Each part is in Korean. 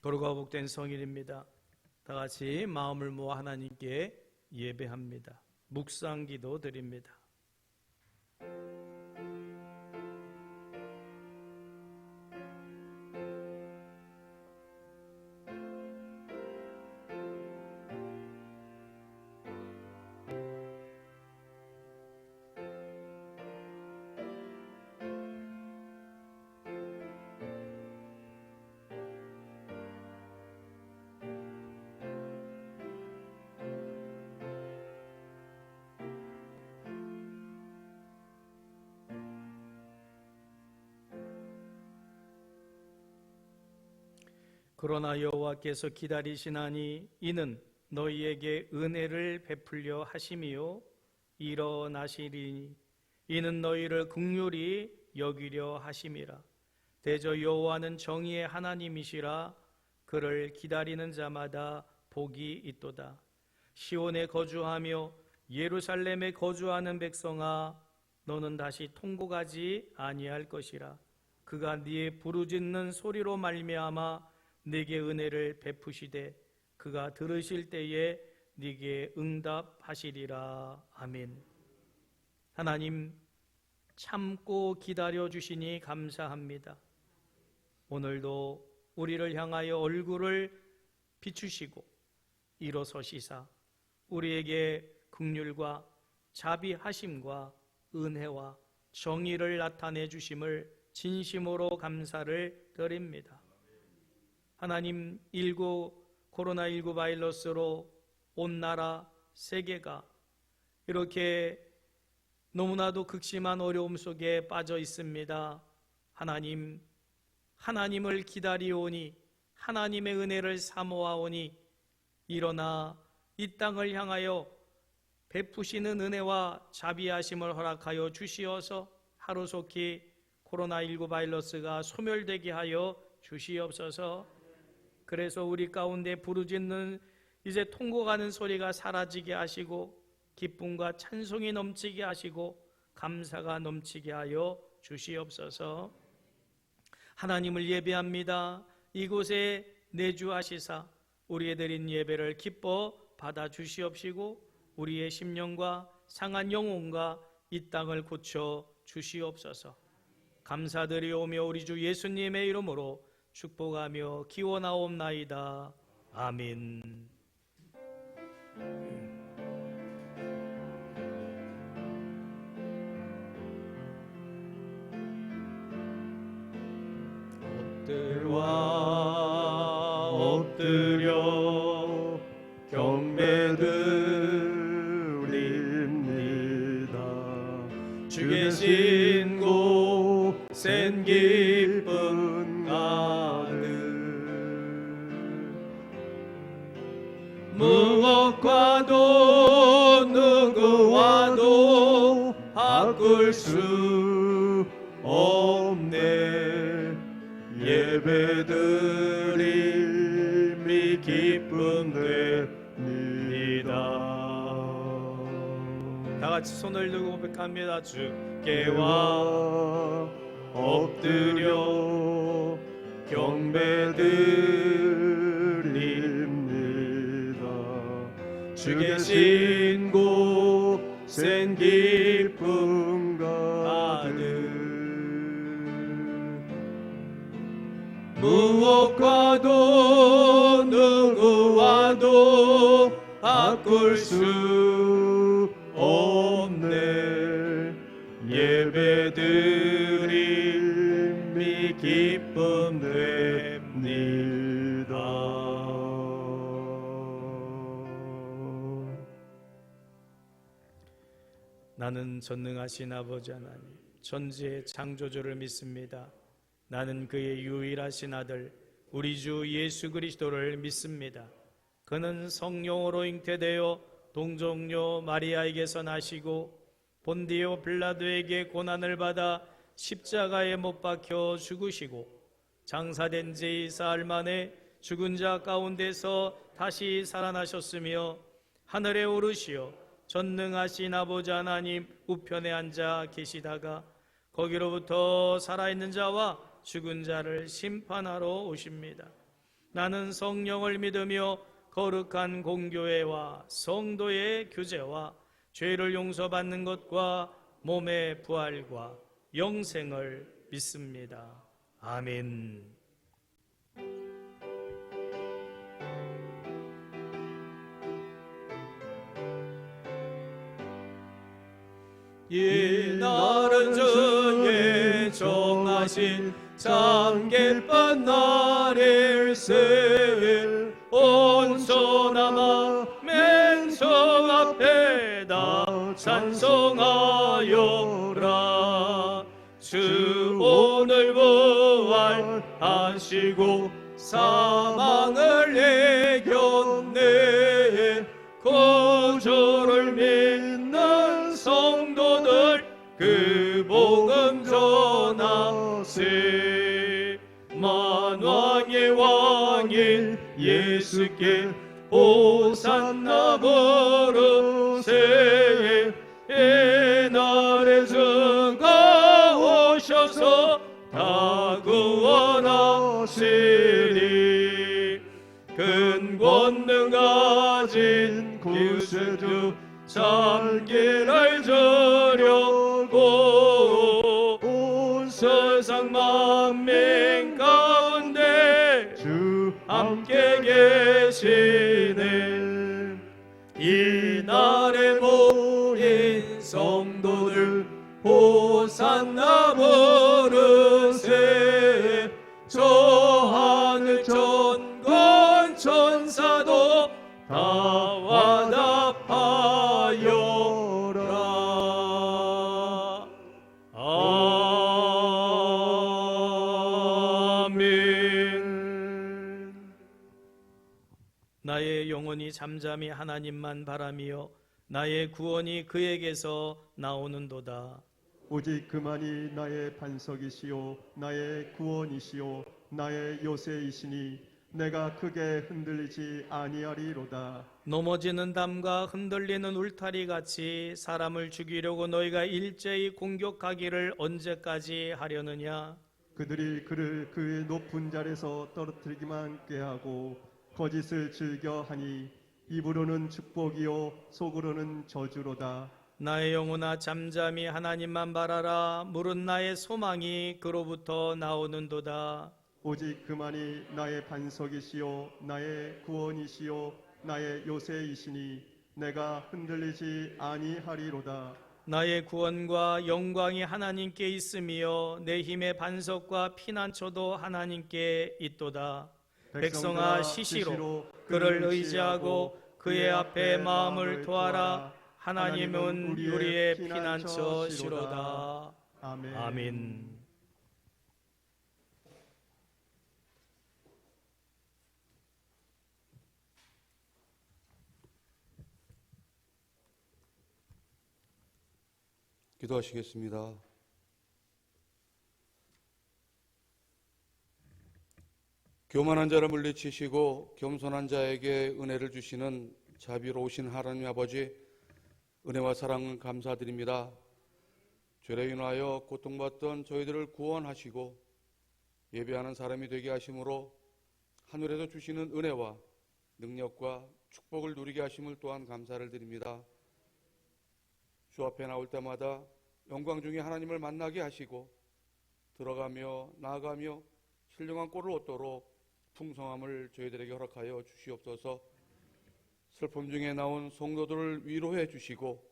거룩하고 복된 성일입니다. 다 같이 마음을 모아 하나님께 예배합니다. 묵상기도 드립니다. 그러나 여호와께서 기다리시나니 이는 너희에게 은혜를 베풀려 하심이요 일어나시리니 이는 너희를 긍휼히 여기려 하심이라. 대저 여호와는 정의의 하나님이시라. 그를 기다리는 자마다 복이 있도다. 시온에 거주하며 예루살렘에 거주하는 백성아, 너는 다시 통곡하지 아니할 것이라. 그가 네의 부르짖는 소리로 말미암아 네게 은혜를 베푸시되 그가 들으실 때에 네게 응답하시리라. 아멘. 하나님, 참고 기다려 주시니 감사합니다. 오늘도 우리를 향하여 얼굴을 비추시고 일어서시사 우리에게 긍휼과 자비하심과 은혜와 정의를 나타내 주심을 진심으로 감사를 드립니다. 하나님, 코로나19 바이러스로 온 나라 세계가 이렇게 너무나도 극심한 어려움 속에 빠져 있습니다. 하나님, 하나님을 기다리오니 하나님의 은혜를 사모하오니 일어나 이 땅을 향하여 베푸시는 은혜와 자비하심을 허락하여 주시어서 하루속히 코로나19 바이러스가 소멸되게 하여 주시옵소서. 그래서 우리 가운데 부르짖는 이제 통곡하는 소리가 사라지게 하시고 기쁨과 찬송이 넘치게 하시고 감사가 넘치게 하여 주시옵소서. 하나님을 예배합니다. 이곳에 내주하시사 우리의 드린 예배를 기뻐 받아 주시옵시고 우리의 심령과 상한 영혼과 이 땅을 고쳐 주시옵소서. 감사드리오며 우리 주 예수님의 이름으로 축복하며 기원하옵나이다. 아멘. 엎드와 엎드려 경배드립니다. 주 계신 곳엔 기쁨 가득 무엇과도 누구와도 바꿀 수 없네. 예배드림이 기쁨 됩니다. 다같이 손을 들고 고백합니다. 주께와 엎드려 경배드립니다. 주 계신 곳엔 기쁨 가득 무엇과도 누구와도 바꿀 수 없네. 예배드림이 기쁨 됩니다. 나는 전능하신 아버지 하나님, 전지의 창조주를 믿습니다. 나는 그의 유일하신 아들 우리 주 예수 그리스도를 믿습니다. 그는 성령으로 잉태되어 동정녀 마리아에게서 나시고 본디오 빌라도에게 고난을 받아 십자가에 못 박혀 죽으시고 장사된 지 사흘 만에 죽은 자 가운데서 다시 살아나셨으며 하늘에 오르시어 전능하신 아버지 하나님 우편에 앉아 계시다가 거기로부터 살아있는 자와 죽은 자를 심판하러 오십니다. 나는 성령을 믿으며 거룩한 공교회와 성도의 교제와 죄를 용서받는 것과 몸의 부활과 영생을 믿습니다. 아멘. 이 날은 주의 정하신 참 기쁜 날일세. 온손아마 맹성 앞에다 찬송하여라. 주 오늘 부활하시고 사망을 이겼네. 구주를 믿는 성도들 그 복음 전하세. 만왕의 왕인 예수께 호산나 부르세. 이날에 주가 오셔서 다 구원하시리. 큰 권능 가진 구세주 참기를 주려고 온 세상 만민 가운데 주 함께 계시네. 이날에 모인 성도들 호산나 부르세. 저 하늘 천군 천사도 다 와답하여라. 아멘. 나의 영혼이 잠잠히 하나님만 바라며 나의 구원이 그에게서 나오는도다. 오직 그만이 나의 반석이시요 나의 구원이시요 나의 요새이시니 내가 크게 흔들리지 아니하리로다. 넘어지는 담과 흔들리는 울타리 같이 사람을 죽이려고 너희가 일제히 공격하기를 언제까지 하려느냐? 그들이 그를 그의 높은 자리에서 떨어뜨리기만 꾀하고 거짓을 즐겨하니 입으로는 축복이요 속으로는 저주로다. 나의 영혼아 잠잠히 하나님만 바라라. 물은 나의 소망이 그로부터 나오는도다. 오직 그만이 나의 반석이시요 나의 구원이시요 나의 요새이시니 내가 흔들리지 아니하리로다. 나의 구원과 영광이 하나님께 있으며 내 힘의 반석과 피난처도 하나님께 있도다. 백성아 시시로 그를 의지하고 그의 앞에 마음을 토하라. 하나님은 우리의 피난처시로다. 아멘. 아멘. 기도하시겠습니다. 교만한 자를 물리치시고 겸손한 자에게 은혜를 주시는 자비로우신 하나님 아버지, 은혜와 사랑을 감사드립니다. 죄로 인하여 고통받던 저희들을 구원하시고 예배하는 사람이 되게 하심으로 하늘에서 주시는 은혜와 능력과 축복을 누리게 하심을 또한 감사를 드립니다. 주 앞에 나올 때마다 영광 중에 하나님을 만나게 하시고 들어가며 나아가며 신령한 꼴을 얻도록 풍성함을 저희들에게 허락하여 주시옵소서. 슬픔 중에 나온 성도들을 위로해 주시고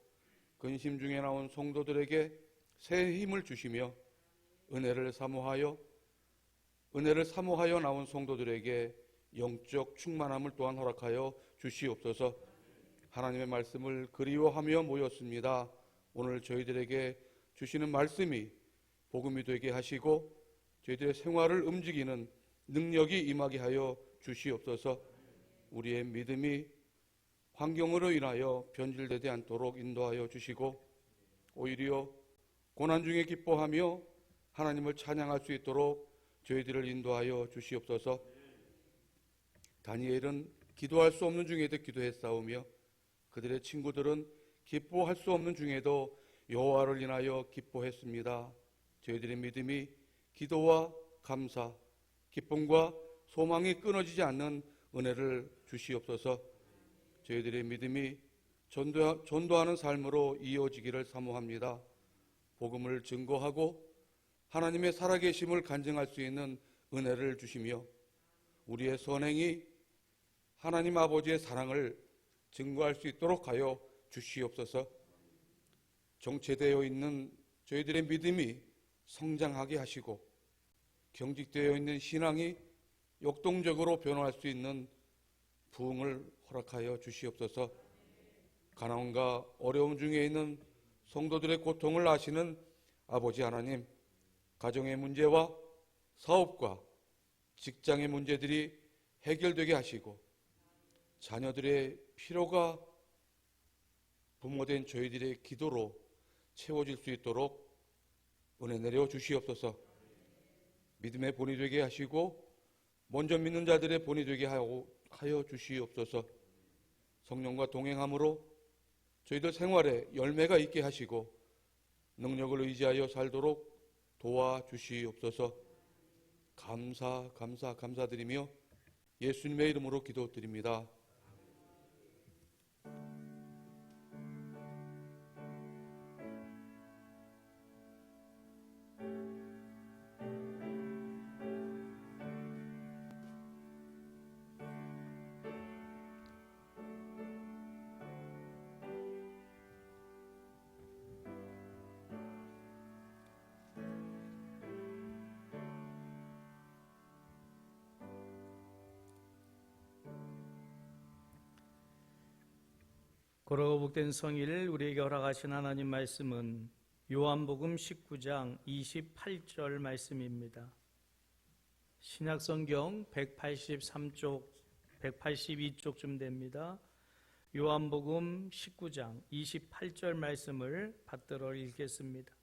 근심 중에 나온 성도들에게 새 힘을 주시며 은혜를 사모하여 나온 성도들에게 영적 충만함을 또한 허락하여 주시옵소서. 하나님의 말씀을 그리워하며 모였습니다. 오늘 저희들에게 주시는 말씀이 복음이 되게 하시고 저희들의 생활을 움직이는 능력이 임하게 하여 주시옵소서. 우리의 믿음이 환경으로 인하여 변질되지 않도록 인도하여 주시고 오히려 고난 중에 기뻐하며 하나님을 찬양할 수 있도록 저희들을 인도하여 주시옵소서. 다니엘은 기도할 수 없는 중에도 기도했사오며 그들의 친구들은 기뻐할 수 없는 중에도 여호와를 인하여 기뻐했습니다. 저희들의 믿음이 기도와 감사, 기쁨과 소망이 끊어지지 않는 은혜를 주시옵소서. 저희들의 믿음이 전도하는 삶으로 이어지기를 사모합니다. 복음을 증거하고 하나님의 살아계심을 간증할 수 있는 은혜를 주시며 우리의 선행이 하나님 아버지의 사랑을 증거할 수 있도록 하여 주시옵소서. 정체되어 있는 저희들의 믿음이 성장하게 하시고 경직되어 있는 신앙이 역동적으로 변화할 수 있는 부흥을 허락하여 주시옵소서. 가난과 어려움 중에 있는 성도들의 고통을 아시는 아버지 하나님, 가정의 문제와 사업과 직장의 문제들이 해결되게 하시고 자녀들의 필요가 부모된 저희들의 기도로 채워질 수 있도록 은혜 내려 주시옵소서. 믿음의 본이 되게 하시고 먼저 믿는 자들의 본이 되게 하여 주시옵소서. 성령과 동행함으로 저희들 생활에 열매가 있게 하시고 능력을 의지하여 살도록 도와주시옵소서. 감사드리며 예수님의 이름으로 기도드립니다. 고르고 복된 성일 우리에게 허락하신 하나님 말씀은 요한복음 19장 28절 말씀입니다. 신약성경 183쪽, 182쪽쯤 됩니다. 요한복음 19장 28절 말씀을 받들어 읽겠습니다.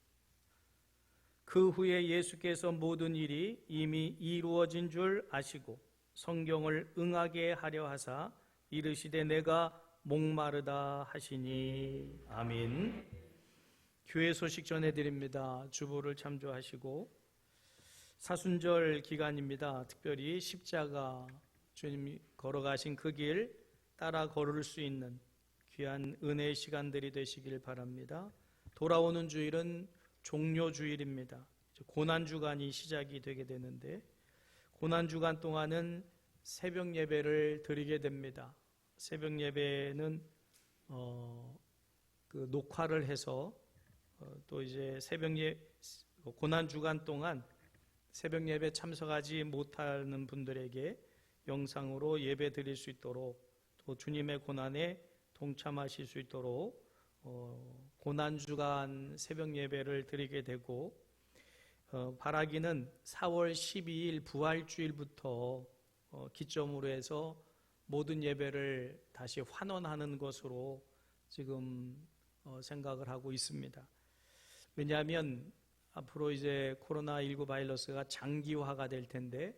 그 후에 예수께서 모든 일이 이미 이루어진 줄 아시고 성경을 응하게 하려 하사 이르시되 내가 목마르다 하시니. 아멘. 교회 소식 전해드립니다. 주보를 참조하시고 사순절 기간입니다. 특별히 십자가 주님이 걸어가신 그 길 따라 걸을 수 있는 귀한 은혜의 시간들이 되시길 바랍니다. 돌아오는 주일은 종료주일입니다. 고난주간이 시작이 되게 되는데 고난주간 동안은 새벽 예배를 드리게 됩니다. 새벽 예배는 그 녹화를 해서 또 이제 고난 주간 동안 새벽 예배 참석하지 못하는 분들에게 영상으로 예배 드릴 수 있도록 또 주님의 고난에 동참하실 수 있도록 고난 주간 새벽 예배를 드리게 되고 바라기는 4월 12일 부활주일부터 기점으로 해서 모든 예배를 다시 환원하는 것으로 지금 생각을 하고 있습니다. 왜냐하면 앞으로 이제 코로나19 바이러스가 장기화가 될 텐데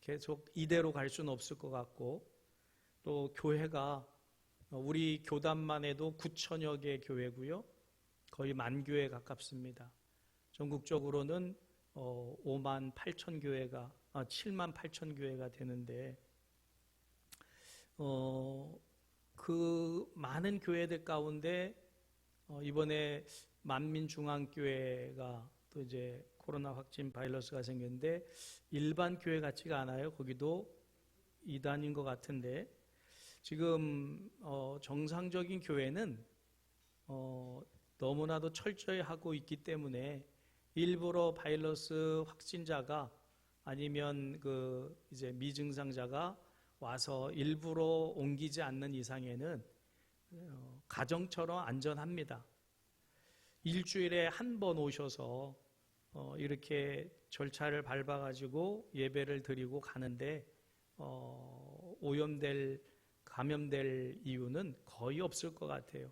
계속 이대로 갈 수는 없을 것 같고 또 교회가 우리 교단만 해도 9천여 개 교회고요. 거의 만 교회에 가깝습니다. 전국적으로는 5만 8천 교회가 7만 8천 교회가 되는데 그 많은 교회들 가운데 이번에 만민중앙교회가 또 이제 코로나 확진 바이러스가 생겼는데 일반 교회 같지가 않아요. 거기도 이단인 것 같은데 지금 정상적인 교회는 너무나도 철저히 하고 있기 때문에 일부러 바이러스 확진자가 아니면 그 이제 미증상자가 와서 일부러 옮기지 않는 이상에는 가정처럼 안전합니다. 일주일에 한 번 오셔서 이렇게 절차를 밟아가지고 예배를 드리고 가는데 감염될 이유는 거의 없을 것 같아요.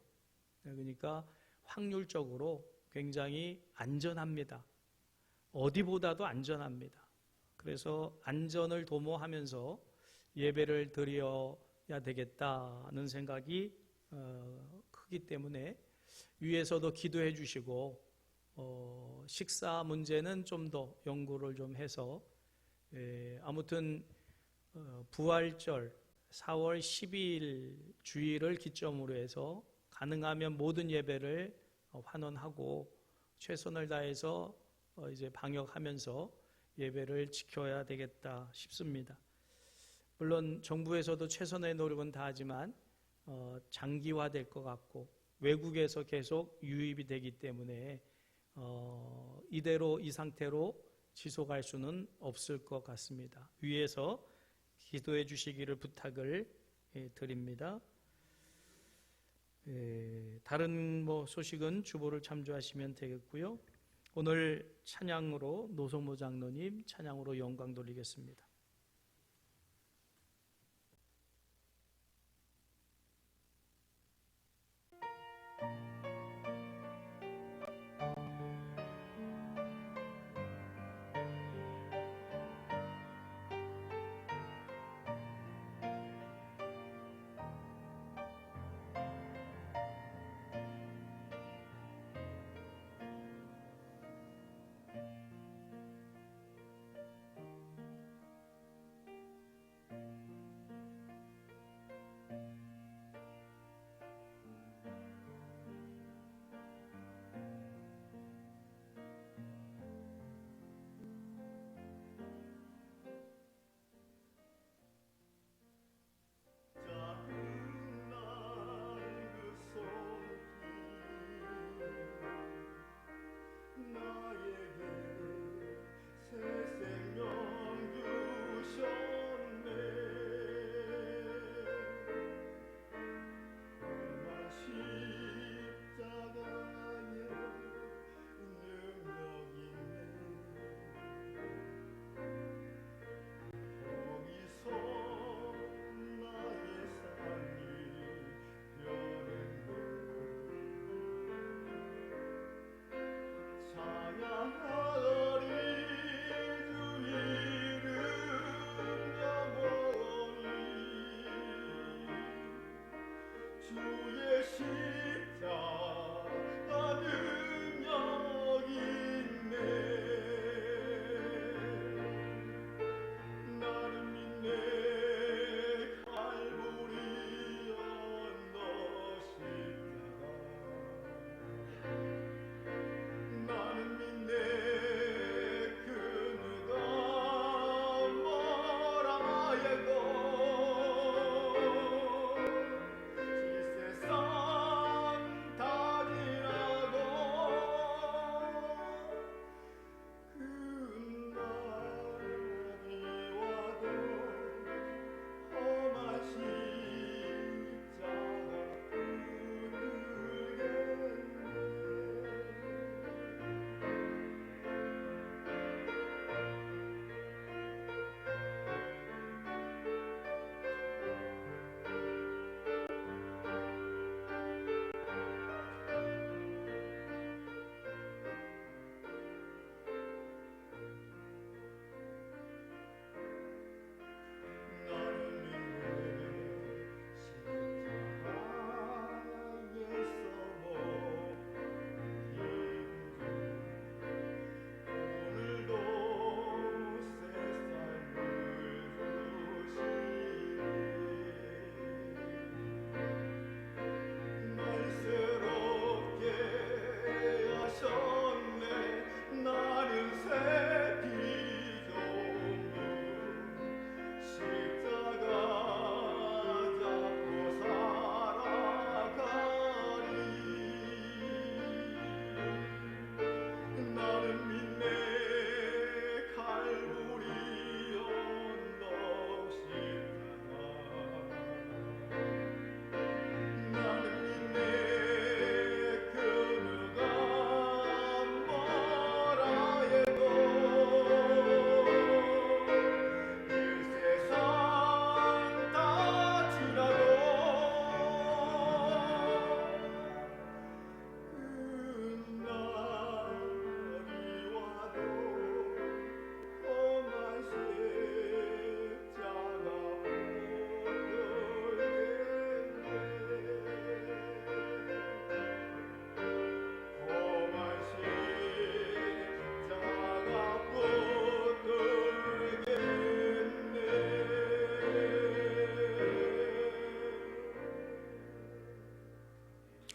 그러니까 확률적으로 굉장히 안전합니다. 어디보다도 안전합니다. 그래서 안전을 도모하면서 예배를 드려야 되겠다는 생각이 크기 때문에 위에서도 기도해 주시고 식사 문제는 좀 더 연구를 좀 해서 아무튼 부활절 4월 12일 주일을 기점으로 해서 가능하면 모든 예배를 환원하고 최선을 다해서 이제 방역하면서 예배를 지켜야 되겠다 싶습니다. 물론 정부에서도 최선의 노력은 다하지만 장기화될 것 같고 외국에서 계속 유입이 되기 때문에 이대로 이 상태로 지속할 수는 없을 것 같습니다. 위에서 기도해 주시기를 부탁을 드립니다. 다른 소식은 주보를 참조하시면 되겠고요. 오늘 찬양으로 노성모 장로님 찬양으로 영광 돌리겠습니다.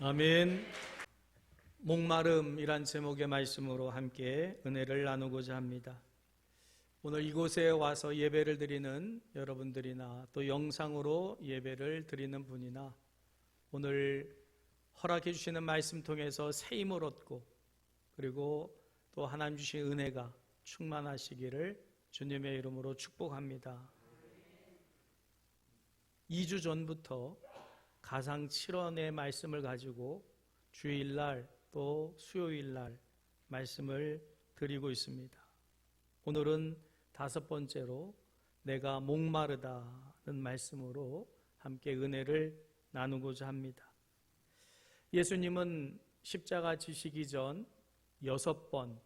아멘. 목마름이란 제목의 말씀으로 함께 은혜를 나누고자 합니다. 오늘 이곳에 와서 예배를 드리는 여러분들이나 또 영상으로 예배를 드리는 분이나 오늘 허락해 주시는 말씀 통해서 새 힘을 얻고 그리고 또 하나님 주신 은혜가 충만하시기를 주님의 이름으로 축복합니다. 2주 전부터 가상 7원의 말씀을 가지고 주일날 또 수요일날 말씀을 드리고 있습니다. 오늘은 5번째로 내가 목마르다는 말씀으로 함께 은혜를 나누고자 합니다. 예수님은 십자가 지시기 전 6번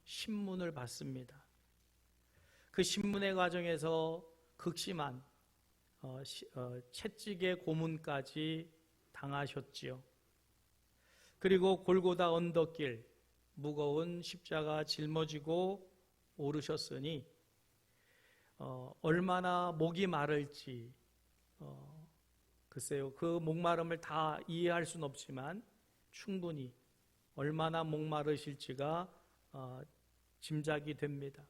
신문을 받습니다. 그 신문의 과정에서 극심한 채찍의 고문까지 당하셨지요. 그리고 골고다 언덕길 무거운 십자가 짊어지고 오르셨으니 얼마나 목이 마를지 글쎄요, 그 목마름을 다 이해할 수는 없지만 충분히 얼마나 목마르실지가 짐작이 됩니다.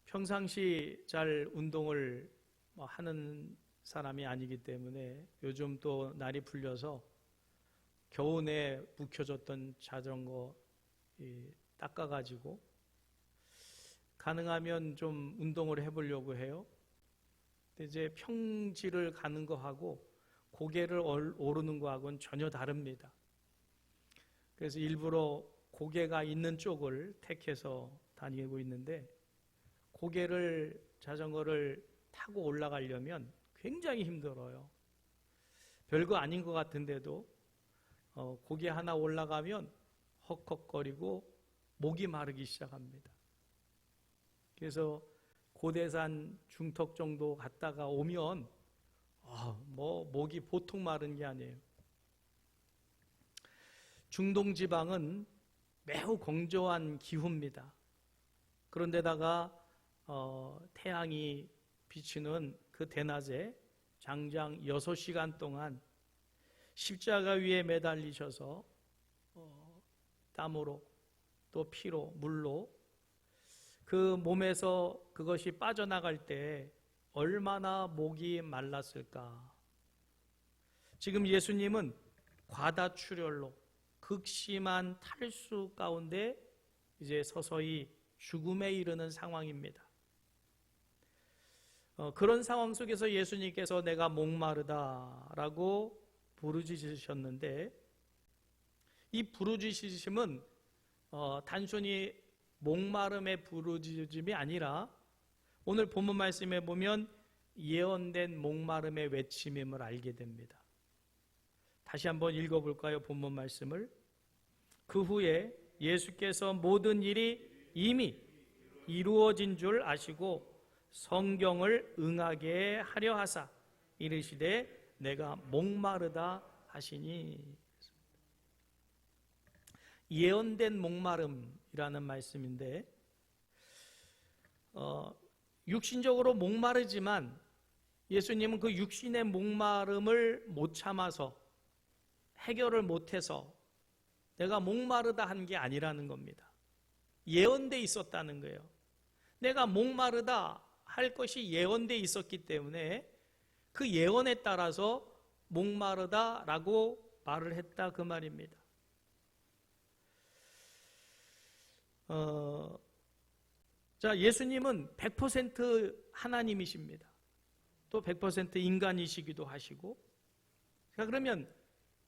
평상시 잘 운동을 하는 사람이 아니기 때문에 요즘 또 날이 풀려서 겨우내 묵혀졌던 자전거 닦아가지고 가능하면 좀 운동을 해보려고 해요. 근데 이제 평지를 가는 거하고 고개를 오르는 거하고는 전혀 다릅니다. 그래서 일부러 고개가 있는 쪽을 택해서 다니고 있는데 자전거를 타고 올라가려면 굉장히 힘들어요. 별거 아닌 것 같은데도 고개 하나 올라가면 헉헉거리고 목이 마르기 시작합니다. 그래서 고대산 중턱 정도 갔다가 오면 목이 보통 마른 게 아니에요. 중동 지방은 매우 건조한 기후입니다. 그런데다가 태양이 비치는 그 대낮에 장장 6시간 동안 십자가 위에 매달리셔서 땀으로 또 피로 물로 그 몸에서 그것이 빠져나갈 때 얼마나 목이 말랐을까. 지금 예수님은 과다출혈로 극심한 탈수 가운데 이제 서서히 죽음에 이르는 상황입니다. 그런 상황 속에서 예수님께서 내가 목마르다라고 부르짖으셨는데 이 부르짖으심은 단순히 목마름의 부르짖음이 아니라 오늘 본문 말씀에 보면 예언된 목마름의 외침임을 알게 됩니다. 다시 한번 읽어볼까요? 본문 말씀을. 그 후에 예수께서 모든 일이 이미 이루어진 줄 아시고 성경을 응하게 하려 하사 이르시되 내가 목마르다 하시니. 예언된 목마름이라는 말씀인데 육신적으로 목마르지만 예수님은 그 육신의 목마름을 못 참아서 해결을 못해서 내가 목마르다 한 게 아니라는 겁니다. 예언돼 있었다는 거예요. 내가 목마르다 할 것이 예언돼 있었기 때문에 그 예언에 따라서 목마르다라고 말을 했다 그 말입니다. 예수님은 100% 하나님이십니다. 또 100% 인간이시기도 하시고. 그러면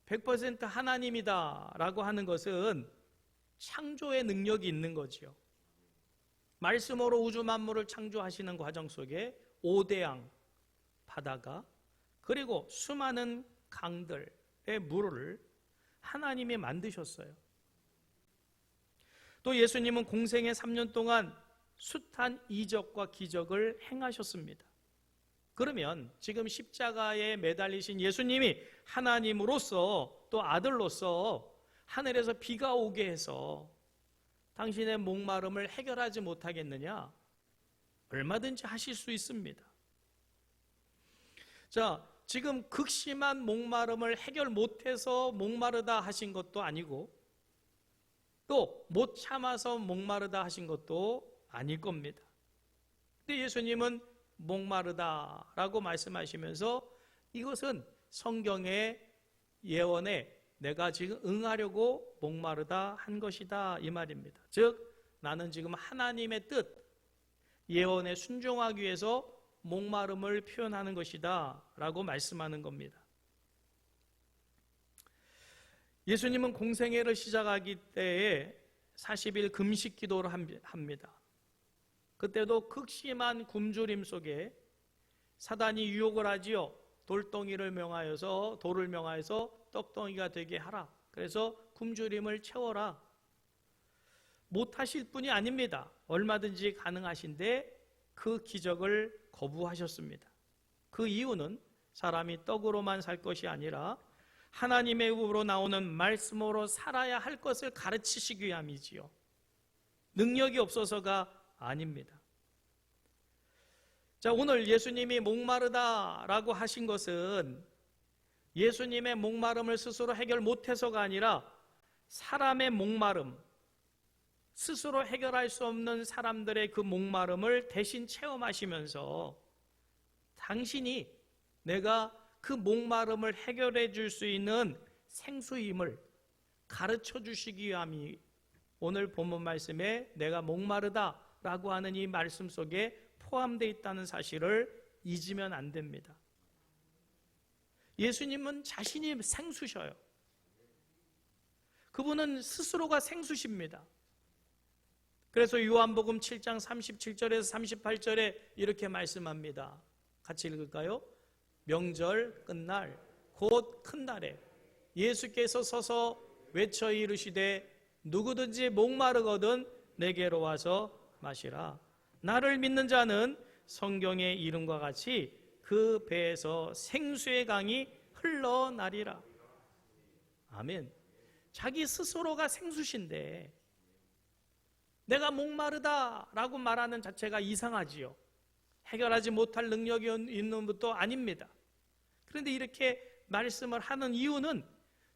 100% 하나님이다라고 하는 것은 창조의 능력이 있는 거죠. 말씀으로 우주 만물을 창조하시는 과정 속에 오대양 바다가 그리고 수많은 강들의 물을 하나님이 만드셨어요. 또 예수님은 공생의 3년 동안 숱한 이적과 기적을 행하셨습니다. 그러면 지금 십자가에 매달리신 예수님이 하나님으로서 또 아들로서 하늘에서 비가 오게 해서 당신의 목마름을 해결하지 못하겠느냐? 얼마든지 하실 수 있습니다. 지금 극심한 목마름을 해결 못해서 목마르다 하신 것도 아니고 또 못 참아서 목마르다 하신 것도 아닐 겁니다. 근데 예수님은 목마르다라고 말씀하시면서 이것은 성경의 예언에 내가 지금 응하려고 목마르다 한 것이다 이 말입니다. 즉 나는 지금 하나님의 뜻, 예언에 순종하기 위해서 목마름을 표현하는 것이다 라고 말씀하는 겁니다. 예수님은 공생애를 시작하기 때에 40일 금식 기도를 합니다. 그때도 극심한 굶주림 속에 사단이 유혹을 하지요. 돌덩이를 명하여서 돌을 명하여서 떡덩이가 되게 하라. 그래서 굶주림을 채워라. 못하실 분이 아닙니다. 얼마든지 가능하신데 그 기적을 거부하셨습니다. 그 이유는 사람이 떡으로만 살 것이 아니라 하나님의 입으로 나오는 말씀으로 살아야 할 것을 가르치시기 위함이지요. 능력이 없어서가 아닙니다. 자, 오늘 예수님이 목마르다라고 하신 것은 예수님의 목마름을 스스로 해결 못해서가 아니라 사람의 목마름, 스스로 해결할 수 없는 사람들의 그 목마름을 대신 체험하시면서 당신이 내가 그 목마름을 해결해 줄 수 있는 생수임을 가르쳐 주시기 위함이 오늘 본문 말씀에 내가 목마르다라고 하는 이 말씀 속에 포함되어 있다는 사실을 잊으면 안 됩니다. 예수님은 자신이 생수셔요. 그분은 스스로가 생수십니다. 그래서 요한복음 7장 37절에서 38절에 이렇게 말씀합니다. 같이 읽을까요? 명절 끝날 곧 큰 날에 예수께서 서서 외쳐 이르시되 누구든지 목마르거든 내게로 와서 마시라. 나를 믿는 자는 성경의 이름과 같이 그 배에서 생수의 강이 흘러나리라. 아멘. 자기 스스로가 생수신데 내가 목마르다라고 말하는 자체가 이상하지요. 해결하지 못할 능력이 있는 것도 아닙니다. 그런데 이렇게 말씀을 하는 이유는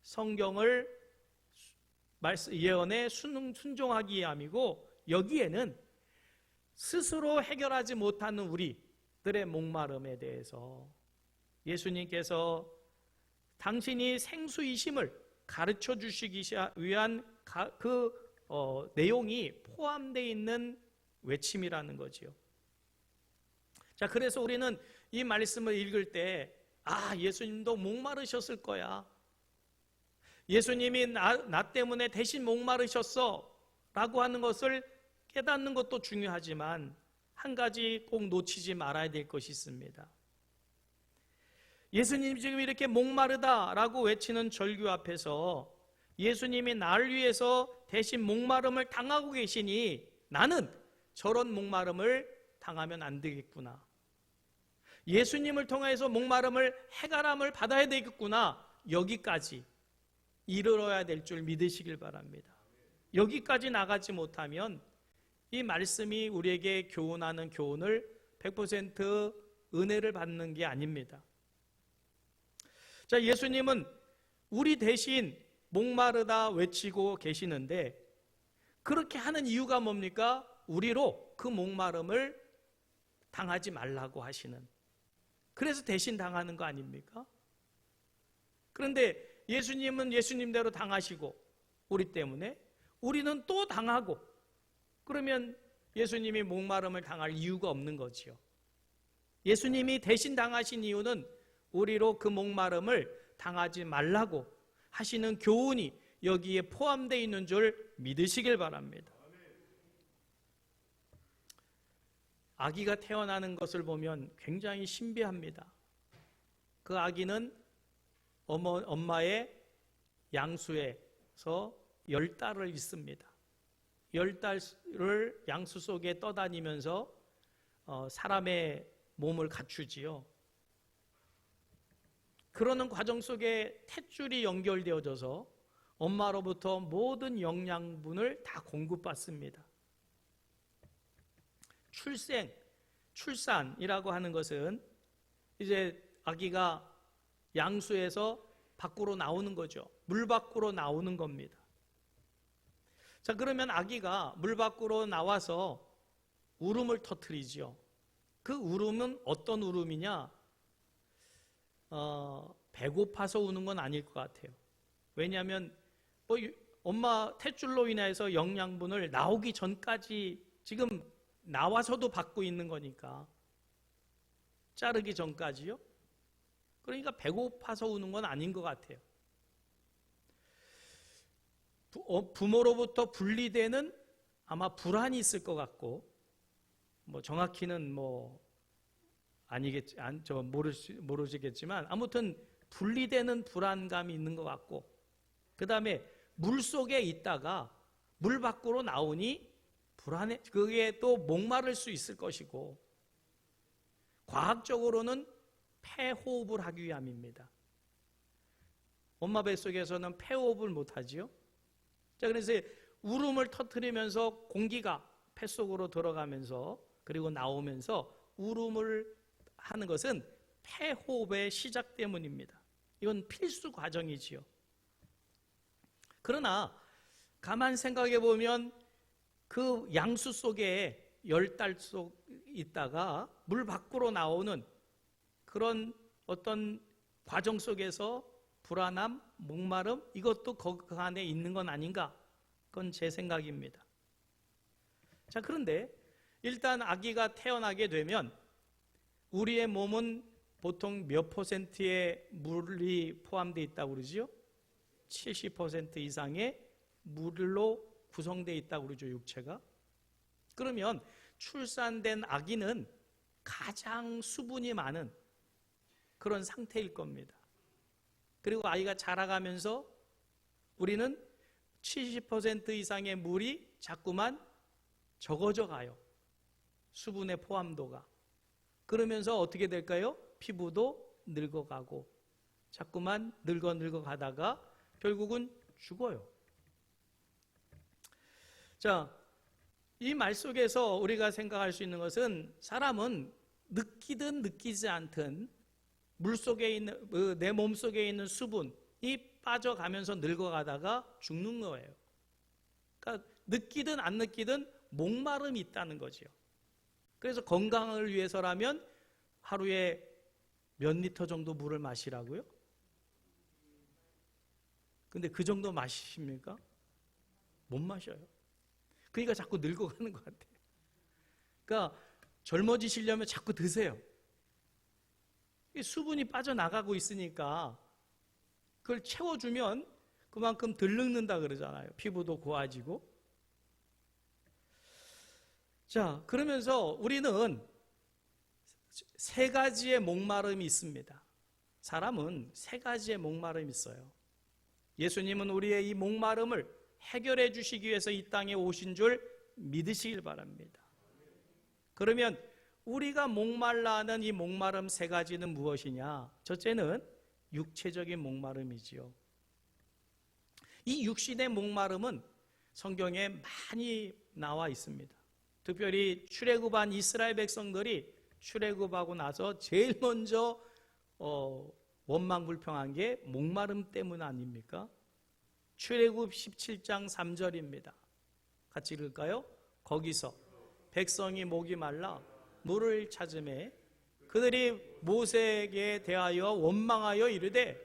성경을 예언에 순종하기 위함이고 여기에는 스스로 해결하지 못하는 우리들의 목마름에 대해서 예수님께서 당신이 생수이심을 가르쳐 주시기 위한 그 내용이 포함되어 있는 외침이라는 거지요. 자, 그래서 우리는 이 말씀을 읽을 때 예수님도 목마르셨을 거야. 예수님이 나 때문에 대신 목마르셨어 라고 하는 것을 깨닫는 것도 중요하지만 한 가지 꼭 놓치지 말아야 될 것이 있습니다. 예수님이 지금 이렇게 목마르다라고 외치는 절규 앞에서 예수님이 나를 위해서 대신 목마름을 당하고 계시니 나는 저런 목마름을 당하면 안 되겠구나. 예수님을 통해서 목마름을 해결함을 받아야 되겠구나. 여기까지 이르러야 될 줄 믿으시길 바랍니다. 여기까지 나가지 못하면 이 말씀이 우리에게 교훈하는 교훈을 100% 은혜를 받는 게 아닙니다. 자, 예수님은 우리 대신 목마르다 외치고 계시는데 그렇게 하는 이유가 뭡니까? 우리로 그 목마름을 당하지 말라고 하시는, 그래서 대신 당하는 거 아닙니까? 그런데 예수님은 예수님대로 당하시고 우리 때문에 우리는 또 당하고, 그러면 예수님이 목마름을 당할 이유가 없는 거지요. 예수님이 대신 당하신 이유는 우리로 그 목마름을 당하지 말라고 하시는 교훈이 여기에 포함되어 있는 줄 믿으시길 바랍니다. 아기가 태어나는 것을 보면 굉장히 신비합니다. 그 아기는 엄마의 양수에서 10달을 있습니다. 10달을 양수 속에 떠다니면서 사람의 몸을 갖추지요. 그러는 과정 속에 탯줄이 연결되어져서 엄마로부터 모든 영양분을 다 공급받습니다. 출산이라고 하는 것은 이제 아기가 양수에서 밖으로 나오는 거죠. 물 밖으로 나오는 겁니다. 자, 그러면 아기가 물 밖으로 나와서 울음을 터뜨리죠. 그 울음은 어떤 울음이냐? 배고파서 우는 건 아닐 것 같아요. 왜냐하면 엄마 탯줄로 인해서 영양분을 나오기 전까지 지금 나와서도 받고 있는 거니까, 자르기 전까지요. 그러니까 배고파서 우는 건 아닌 것 같아요. 부모로부터 분리되는 아마 불안이 있을 것 같고, 정확히는 아니겠지, 모르시겠지만 아무튼 분리되는 불안감이 있는 것 같고, 그 다음에 물 속에 있다가 물 밖으로 나오니 불안해, 그게 또 목마를 수 있을 것이고, 과학적으로는 폐호흡을 하기 위함입니다. 엄마 뱃속에서는 폐호흡을 못하지요. 자, 그래서 울음을 터뜨리면서 공기가 폐 속으로 들어가면서 그리고 나오면서 울음을 하는 것은 폐호흡의 시작 때문입니다. 이건 필수 과정이지요. 그러나 가만 생각해 보면 그 양수 속에 10달 속 있다가 물 밖으로 나오는 그런 어떤 과정 속에서 불안함, 목마름, 이것도 그 안에 있는 건 아닌가? 그건 제 생각입니다. 자, 그런데 일단 아기가 태어나게 되면 우리의 몸은 보통 몇 %의 물이 포함되어 있다고 그러죠? 70% 이상의 물로 구성되어 있다고 그러죠, 육체가. 그러면 출산된 아기는 가장 수분이 많은 그런 상태일 겁니다. 그리고 아이가 자라가면서 우리는 70% 이상의 물이 자꾸만 적어져 가요. 수분의 포함도가. 그러면서 어떻게 될까요? 피부도 늙어가고 자꾸만 늙어 가다가 결국은 죽어요. 자, 이 말 속에서 우리가 생각할 수 있는 것은 사람은 느끼든 느끼지 않든 물 속에 있는, 내 몸 속에 있는 수분이 빠져가면서 늙어가다가 죽는 거예요. 그러니까 느끼든 안 느끼든 목마름이 있다는 거죠. 그래서 건강을 위해서라면 하루에 몇 리터 정도 물을 마시라고요? 근데 그 정도 마시십니까? 못 마셔요. 그러니까 자꾸 늙어가는 것 같아요. 그러니까 젊어지시려면 자꾸 드세요. 수분이 빠져나가고 있으니까 그걸 채워주면 그만큼 덜 늙는다 그러잖아요. 피부도 고와지고. 자, 그러면서 우리는 세 가지의 목마름이 있습니다. 사람은 세 가지의 목마름이 있어요. 예수님은 우리의 이 목마름을 해결해 주시기 위해서 이 땅에 오신 줄 믿으시길 바랍니다. 그러면 우리가 목말라 하는 이 목마름 세 가지는 무엇이냐? 첫째는 육체적인 목마름이지요. 이 육신의 목마름은 성경에 많이 나와 있습니다. 특별히 출애굽한 이스라엘 백성들이 출애굽하고 나서 제일 먼저 원망불평한 게 목마름 때문 아닙니까? 출애굽 17장 3절입니다. 같이 읽을까요? 거기서 백성이 목이 말라 물을 찾음에 그들이 모세에게 대하여 원망하여 이르되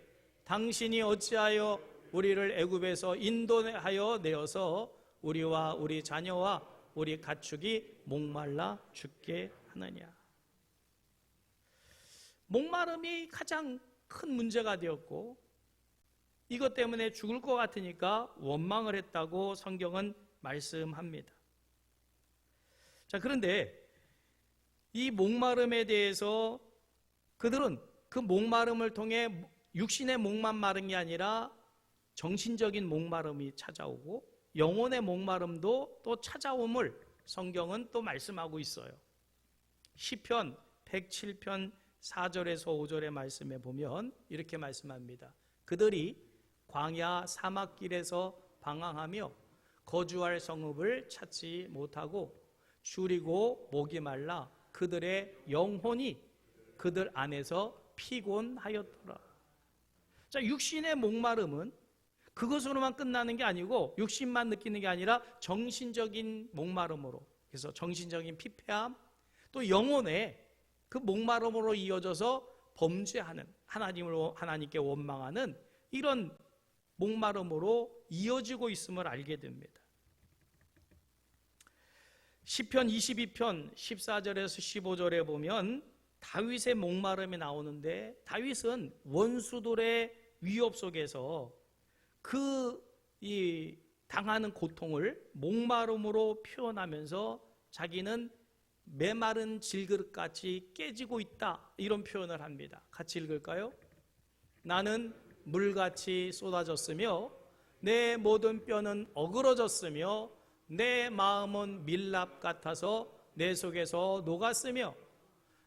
당신이 어찌하여 우리를 애굽에서 인도하여 내어서 우리와 우리 자녀와 우리 가축이 목말라 죽게 하느냐. 목마름이 가장 큰 문제가 되었고 이것 때문에 죽을 것 같으니까 원망을 했다고 성경은 말씀합니다. 자, 그런데 이 목마름에 대해서 그들은 그 목마름을 통해 육신의 목만 마른 게 아니라 정신적인 목마름이 찾아오고 영혼의 목마름도 또 찾아옴을 성경은 또 말씀하고 있어요. 시편 107편 4절에서 5절의 말씀에 보면 이렇게 말씀합니다. 그들이 광야 사막길에서 방황하며 거주할 성읍을 찾지 못하고 줄이고 목이 말라 그들의 영혼이 그들 안에서 피곤하였더라. 자, 육신의 목마름은 그것으로만 끝나는 게 아니고 육신만 느끼는 게 아니라 정신적인 목마름으로, 그래서 정신적인 피폐함, 또 영혼의 그 목마름으로 이어져서 범죄하는, 하나님께 원망하는 이런 목마름으로 이어지고 있음을 알게 됩니다. 시편 22편 14절에서 15절에 보면 다윗의 목마름이 나오는데, 다윗은 원수들의 위협 속에서 이 당하는 고통을 목마름으로 표현하면서 자기는 메마른 질그릇같이 깨지고 있다, 이런 표현을 합니다. 같이 읽을까요? 나는 물같이 쏟아졌으며 내 모든 뼈는 어그러졌으며 내 마음은 밀랍 같아서 내 속에서 녹았으며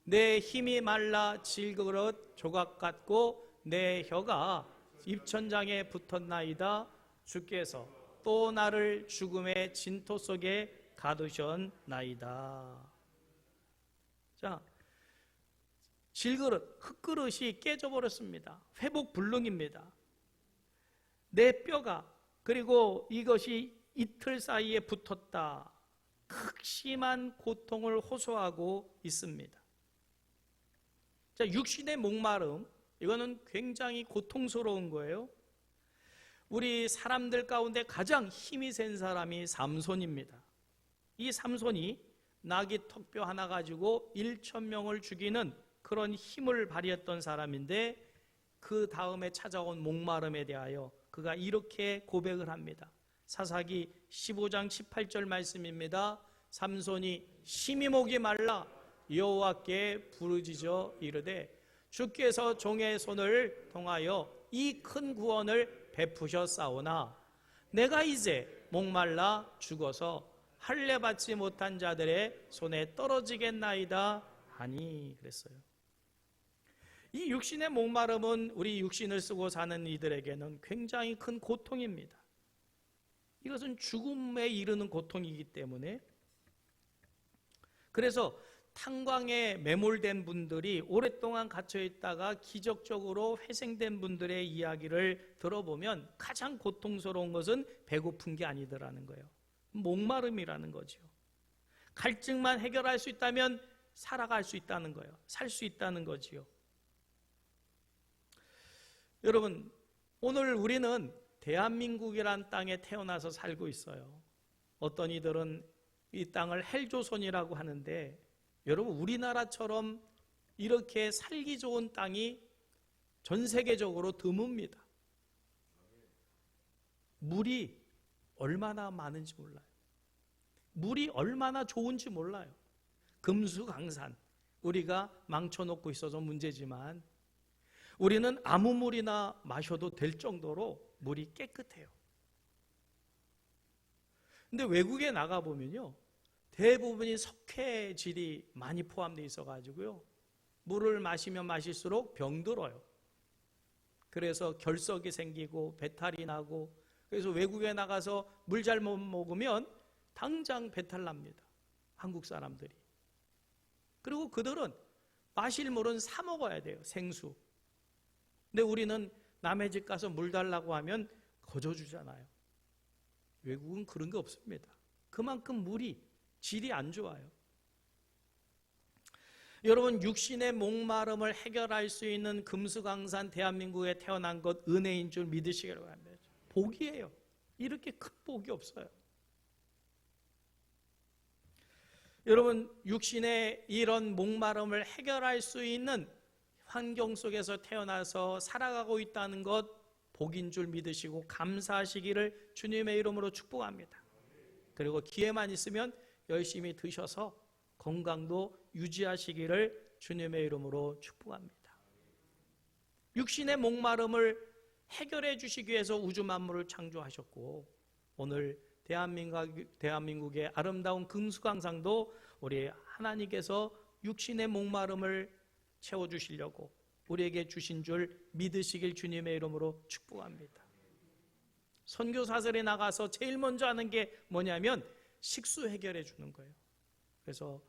내 힘이 말라 질그릇 조각 같고 내 혀가 입천장에 붙었나이다. 주께서 또 나를 죽음의 진토 속에 가두셨나이다. 자, 질그릇, 흙그릇이 깨져버렸습니다. 회복 불능입니다. 내 뼈가, 그리고 이것이 이틀 사이에 붙었다. 극심한 고통을 호소하고 있습니다. 자, 육신의 목마름, 이거는 굉장히 고통스러운 거예요. 우리 사람들 가운데 가장 힘이 센 사람이 삼손입니다. 이 삼손이 나귀 턱뼈 하나 가지고 1,000명을 죽이는 그런 힘을 발휘했던 사람인데, 그 다음에 찾아온 목마름에 대하여 그가 이렇게 고백을 합니다. 사사기 15장 18절 말씀입니다. 삼손이 심히 목이 말라 여호와께 부르짖어 이르되 주께서 종의 손을 통하여 이 큰 구원을 베푸셨사오나 내가 이제 목말라 죽어서 할례 받지 못한 자들의 손에 떨어지겠나이다 하니 그랬어요. 이 육신의 목마름은 우리 육신을 쓰고 사는 이들에게는 굉장히 큰 고통입니다. 이것은 죽음에 이르는 고통이기 때문에, 그래서 탄광에 매몰된 분들이 오랫동안 갇혀 있다가 기적적으로 회생된 분들의 이야기를 들어보면 가장 고통스러운 것은 배고픈 게 아니더라는 거예요. 목마름이라는 거죠. 갈증만 해결할 수 있다면 살아갈 수 있다는 거예요. 살 수 있다는 거지요. 여러분, 오늘 우리는 대한민국이란 땅에 태어나서 살고 있어요. 어떤 이들은 이 땅을 헬조선이라고 하는데, 여러분, 우리나라처럼 이렇게 살기 좋은 땅이 전 세계적으로 드뭅니다. 물이 얼마나 많은지 몰라요. 물이 얼마나 좋은지 몰라요. 금수강산, 우리가 망쳐놓고 있어서 문제지만 우리는 아무 물이나 마셔도 될 정도로 물이 깨끗해요. 근데 외국에 나가보면요, 대부분이 석회질이 많이 포함되어 있어가지고요, 물을 마시면 마실수록 병들어요. 그래서 결석이 생기고 배탈이 나고, 그래서 외국에 나가서 물 잘못 먹으면 당장 배탈 납니다. 한국 사람들이. 그리고 그들은 마실 물은 사 먹어야 돼요. 생수. 근데 우리는 남의 집 가서 물 달라고 하면 거저주잖아요. 외국은 그런 게 없습니다. 그만큼 물이 질이 안 좋아요. 여러분, 육신의 목마름을 해결할 수 있는 금수강산 대한민국에 태어난 것 은혜인 줄 믿으시기 바랍니다. 복이에요. 이렇게 큰 복이 없어요. 여러분, 육신의 이런 목마름을 해결할 수 있는 환경 속에서 태어나서 살아가고 있다는 것 복인 줄 믿으시고 감사하시기를 주님의 이름으로 축복합니다. 그리고 기회만 있으면 열심히 드셔서 건강도 유지하시기를 주님의 이름으로 축복합니다. 육신의 목마름을 해결해 주시기 위해서 우주 만물을 창조하셨고, 오늘 대한민국의 아름다운 금수강산도 우리 하나님께서 육신의 목마름을 채워주시려고 우리에게 주신 줄 믿으시길 주님의 이름으로 축복합니다. 선교사들이 나가서 제일 먼저 하는 게 뭐냐면 식수 해결해 주는 거예요. 그래서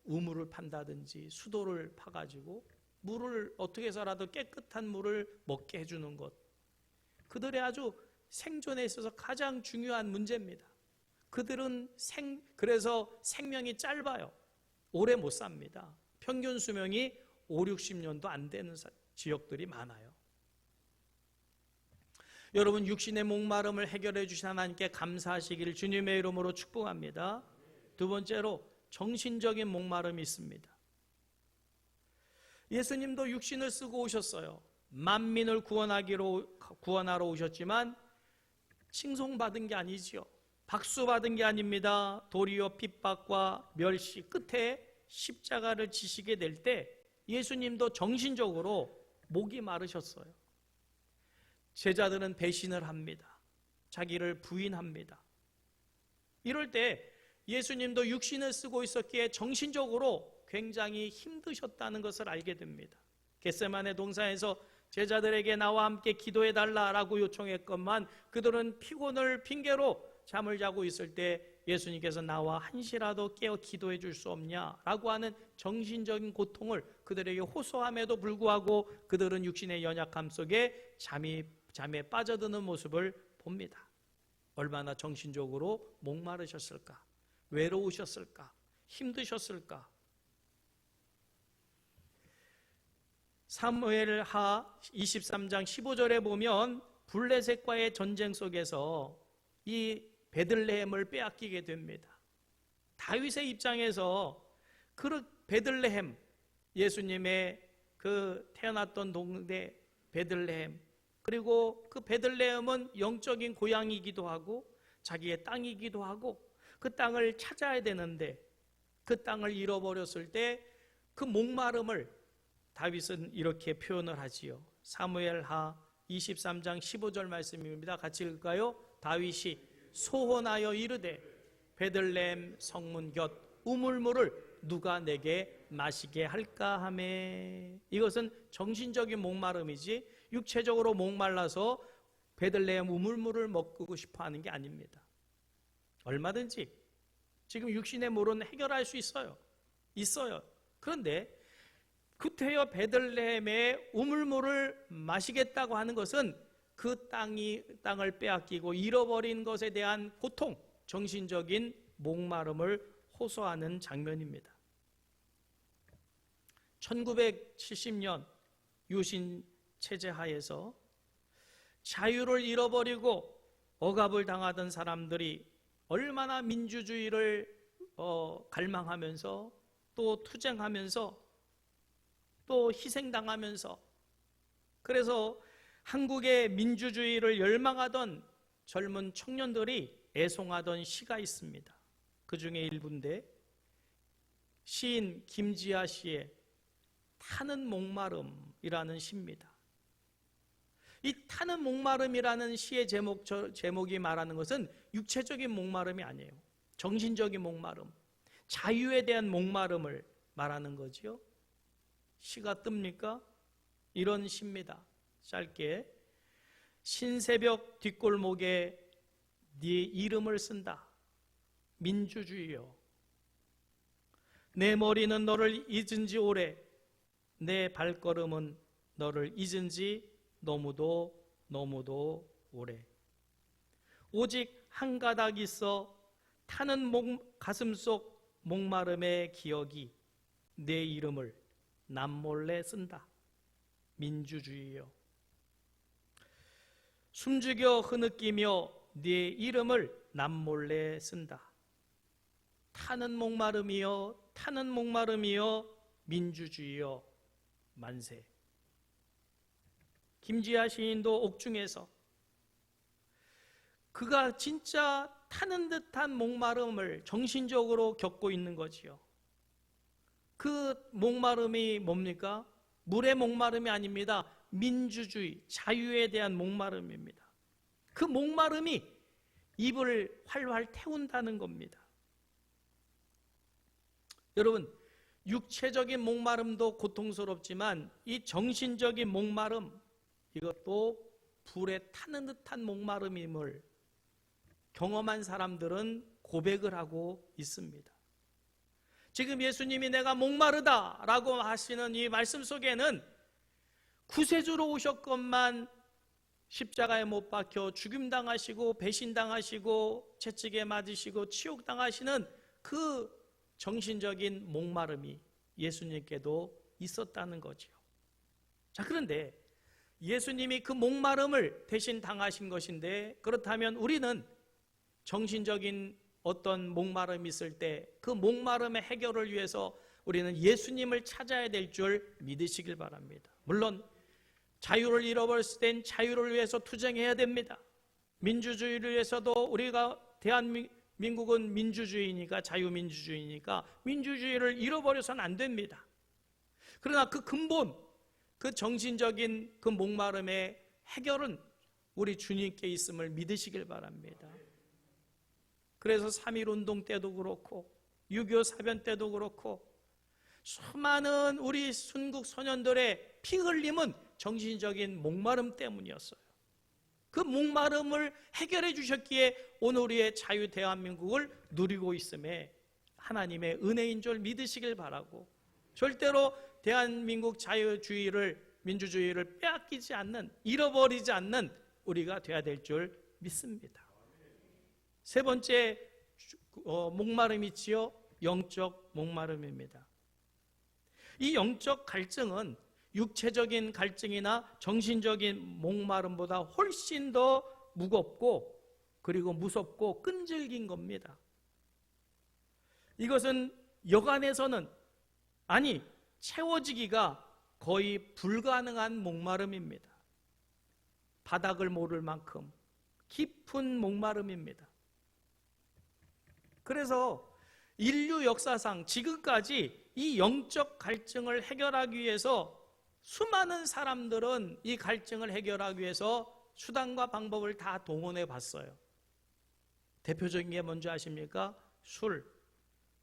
우물을 판다든지 수도를 파가지고 물을 어떻게 해서라도 깨끗한 물을 먹게 해주는 것. 그들의 아주 생존에 있어서 가장 중요한 문제입니다. 그들은 그래서 생명이 짧아요. 오래 못 삽니다. 평균 수명이 5, 60년도 안 되는 지역들이 많아요. 여러분, 육신의 목마름을 해결해 주신 하나님께 감사하시기를 주님의 이름으로 축복합니다. 두 번째로 정신적인 목마름이 있습니다. 예수님도 육신을 쓰고 오셨어요. 만민을 구원하러 오셨지만 칭송받은 게 아니지요. 박수 받은 게 아닙니다. 도리어 핍박과 멸시 끝에 십자가를 지시게 될 때 예수님도 정신적으로 목이 마르셨어요. 제자들은 배신을 합니다. 자기를 부인합니다. 이럴 때 예수님도 육신을 쓰고 있었기에 정신적으로 굉장히 힘드셨다는 것을 알게 됩니다. 겟세마네 동산에서 제자들에게 나와 함께 기도해달라라고 요청했건만 그들은 피곤을 핑계로 잠을 자고 있을 때 예수님께서 나와 한시라도 깨어 기도해 줄 수 없냐라고 하는 정신적인 고통을 그들에게 호소함에도 불구하고 그들은 육신의 연약함 속에 잠에 빠져드는 모습을 봅니다. 얼마나 정신적으로 목마르셨을까? 외로우셨을까? 힘드셨을까? 사무엘하 23장 15절에 보면 블레셋과의 전쟁 속에서 이 베들레헴을 빼앗기게 됩니다. 다윗의 입장에서 그 베들레헴, 예수님의 그 태어났던 동네 베들레헴, 그리고 그 베들레헴은 영적인 고향이기도 하고 자기의 땅이기도 하고 그 땅을 찾아야 되는데 그 땅을 잃어버렸을 때 그 목마름을 다윗은 이렇게 표현을 하지요. 사무엘하 23장 15절 말씀입니다. 같이 읽을까요? 다윗이 소원하여 이르되 베들레헴 성문 곁 우물물을 누가 내게 마시게 할까 하매. 이것은 정신적인 목마름이지 육체적으로 목말라서 베들레헴 우물물을 먹고 싶어 하는 게 아닙니다. 얼마든지 지금 육신의 물은 해결할 수 있어요. 그런데 구태여 베들레헴의 우물물을 마시겠다고 하는 것은 그 땅을 빼앗기고 잃어버린 것에 대한 고통, 정신적인 목마름을 호소하는 장면입니다. 1970년 유신 체제 하에서 자유를 잃어버리고 억압을 당하던 사람들이 얼마나 민주주의를 갈망하면서 또 투쟁하면서 또 희생당하면서 그래서 한국의 민주주의를 열망하던 젊은 청년들이 애송하던 시가 있습니다. 그 중에 일부인데 시인 김지아 씨의 타는 목마름이라는 시입니다. 이 타는 목마름이라는 시의 제목이 말하는 것은 육체적인 목마름이 아니에요. 정신적인 목마름, 자유에 대한 목마름을 말하는 거지요. 시가 뜹니까? 이런 시입니다. 짧게 신새벽 뒷골목에 네 이름을 쓴다. 민주주의여. 내 머리는 너를 잊은 지 오래. 내 발걸음은 너를 잊은 지 너무도 오래. 오직 한 가닥 있어 타는 가슴속 목마름의 기억이 내 이름을 남몰래 쓴다. 민주주의여. 숨죽여 흐느끼며 네 이름을 남몰래 쓴다. 타는 목마름이여 민주주의여 만세. 김지아 시인도 옥중에서 그가 진짜 타는 듯한 목마름을 정신적으로 겪고 있는 거지요. 그 목마름이 뭡니까? 물의 목마름이 아닙니다. 민주주의, 자유에 대한 목마름입니다. 그 목마름이 입을 활활 태운다는 겁니다. 여러분, 육체적인 목마름도 고통스럽지만 이 정신적인 목마름, 이것도 불에 타는 듯한 목마름임을 경험한 사람들은 고백을 하고 있습니다. 지금 예수님이 내가 목마르다라고 하시는 이 말씀 속에는 구세주로 오셨건만 십자가에 못 박혀 죽임당하시고 배신당하시고 채찍에 맞으시고 치욕당하시는 그 정신적인 목마름이 예수님께도 있었다는 거지요. 자, 그런데 예수님이 그 목마름을 대신 당하신 것인데, 그렇다면 우리는 정신적인 어떤 목마름이 있을 때 그 목마름의 해결을 위해서 우리는 예수님을 찾아야 될 줄 믿으시길 바랍니다. 물론 자유를 잃어버렸을 땐 자유를 위해서 투쟁해야 됩니다. 민주주의를 위해서도 우리가 대한민국은 민주주의니까, 자유민주주의니까 민주주의를 잃어버려서는 안 됩니다. 그러나 그 근본, 그 정신적인 그 목마름의 해결은 우리 주님께 있음을 믿으시길 바랍니다. 그래서 3.1운동 때도 그렇고 6.25 사변 때도 그렇고 수많은 우리 순국 소년들의 피 흘림은 정신적인 목마름 때문이었어요. 그 목마름을 해결해 주셨기에 오늘 우리의 자유 대한민국을 누리고 있음에 하나님의 은혜인 줄 믿으시길 바라고, 절대로 대한민국 자유주의를, 민주주의를 빼앗기지 않는, 잃어버리지 않는 우리가 돼야 될 줄 믿습니다. 세 번째 목마름이지요, 영적 목마름입니다. 이 영적 갈증은 육체적인 갈증이나 정신적인 목마름보다 훨씬 더 무겁고 그리고 무섭고 끈질긴 겁니다. 이것은 여간에서는, 아니 채워지기가 거의 불가능한 목마름입니다. 바닥을 모를 만큼 깊은 목마름입니다. 그래서 인류 역사상 지금까지 이 영적 갈증을 해결하기 위해서 수많은 사람들은 이 갈증을 해결하기 위해서 수단과 방법을 다 동원해 봤어요. 대표적인 게 뭔지 아십니까? 술,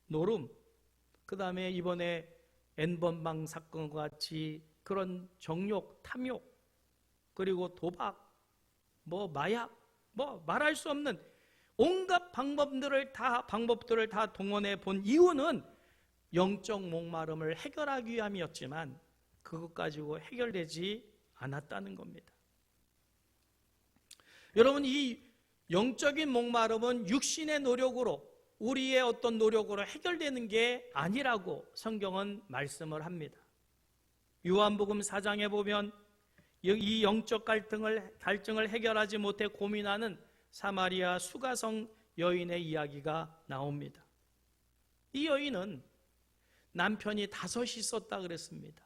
노름, 그 다음에 이번에 N번방 사건과 같이 그런 정욕, 탐욕, 그리고 도박, 마약, 말할 수 없는 온갖 방법들을 다 동원해 본 이유는 영적 목마름을 해결하기 위함이었지만 그것 가지고 해결되지 않았다는 겁니다. 여러분, 이 영적인 목마름은 육신의 노력으로, 우리의 어떤 노력으로 해결되는 게 아니라고 성경은 말씀을 합니다. 요한복음 4장에 보면 이 영적 갈증을 해결하지 못해 고민하는 사마리아 수가성 여인의 이야기가 나옵니다. 이 여인은 남편이 5이 있었다 그랬습니다.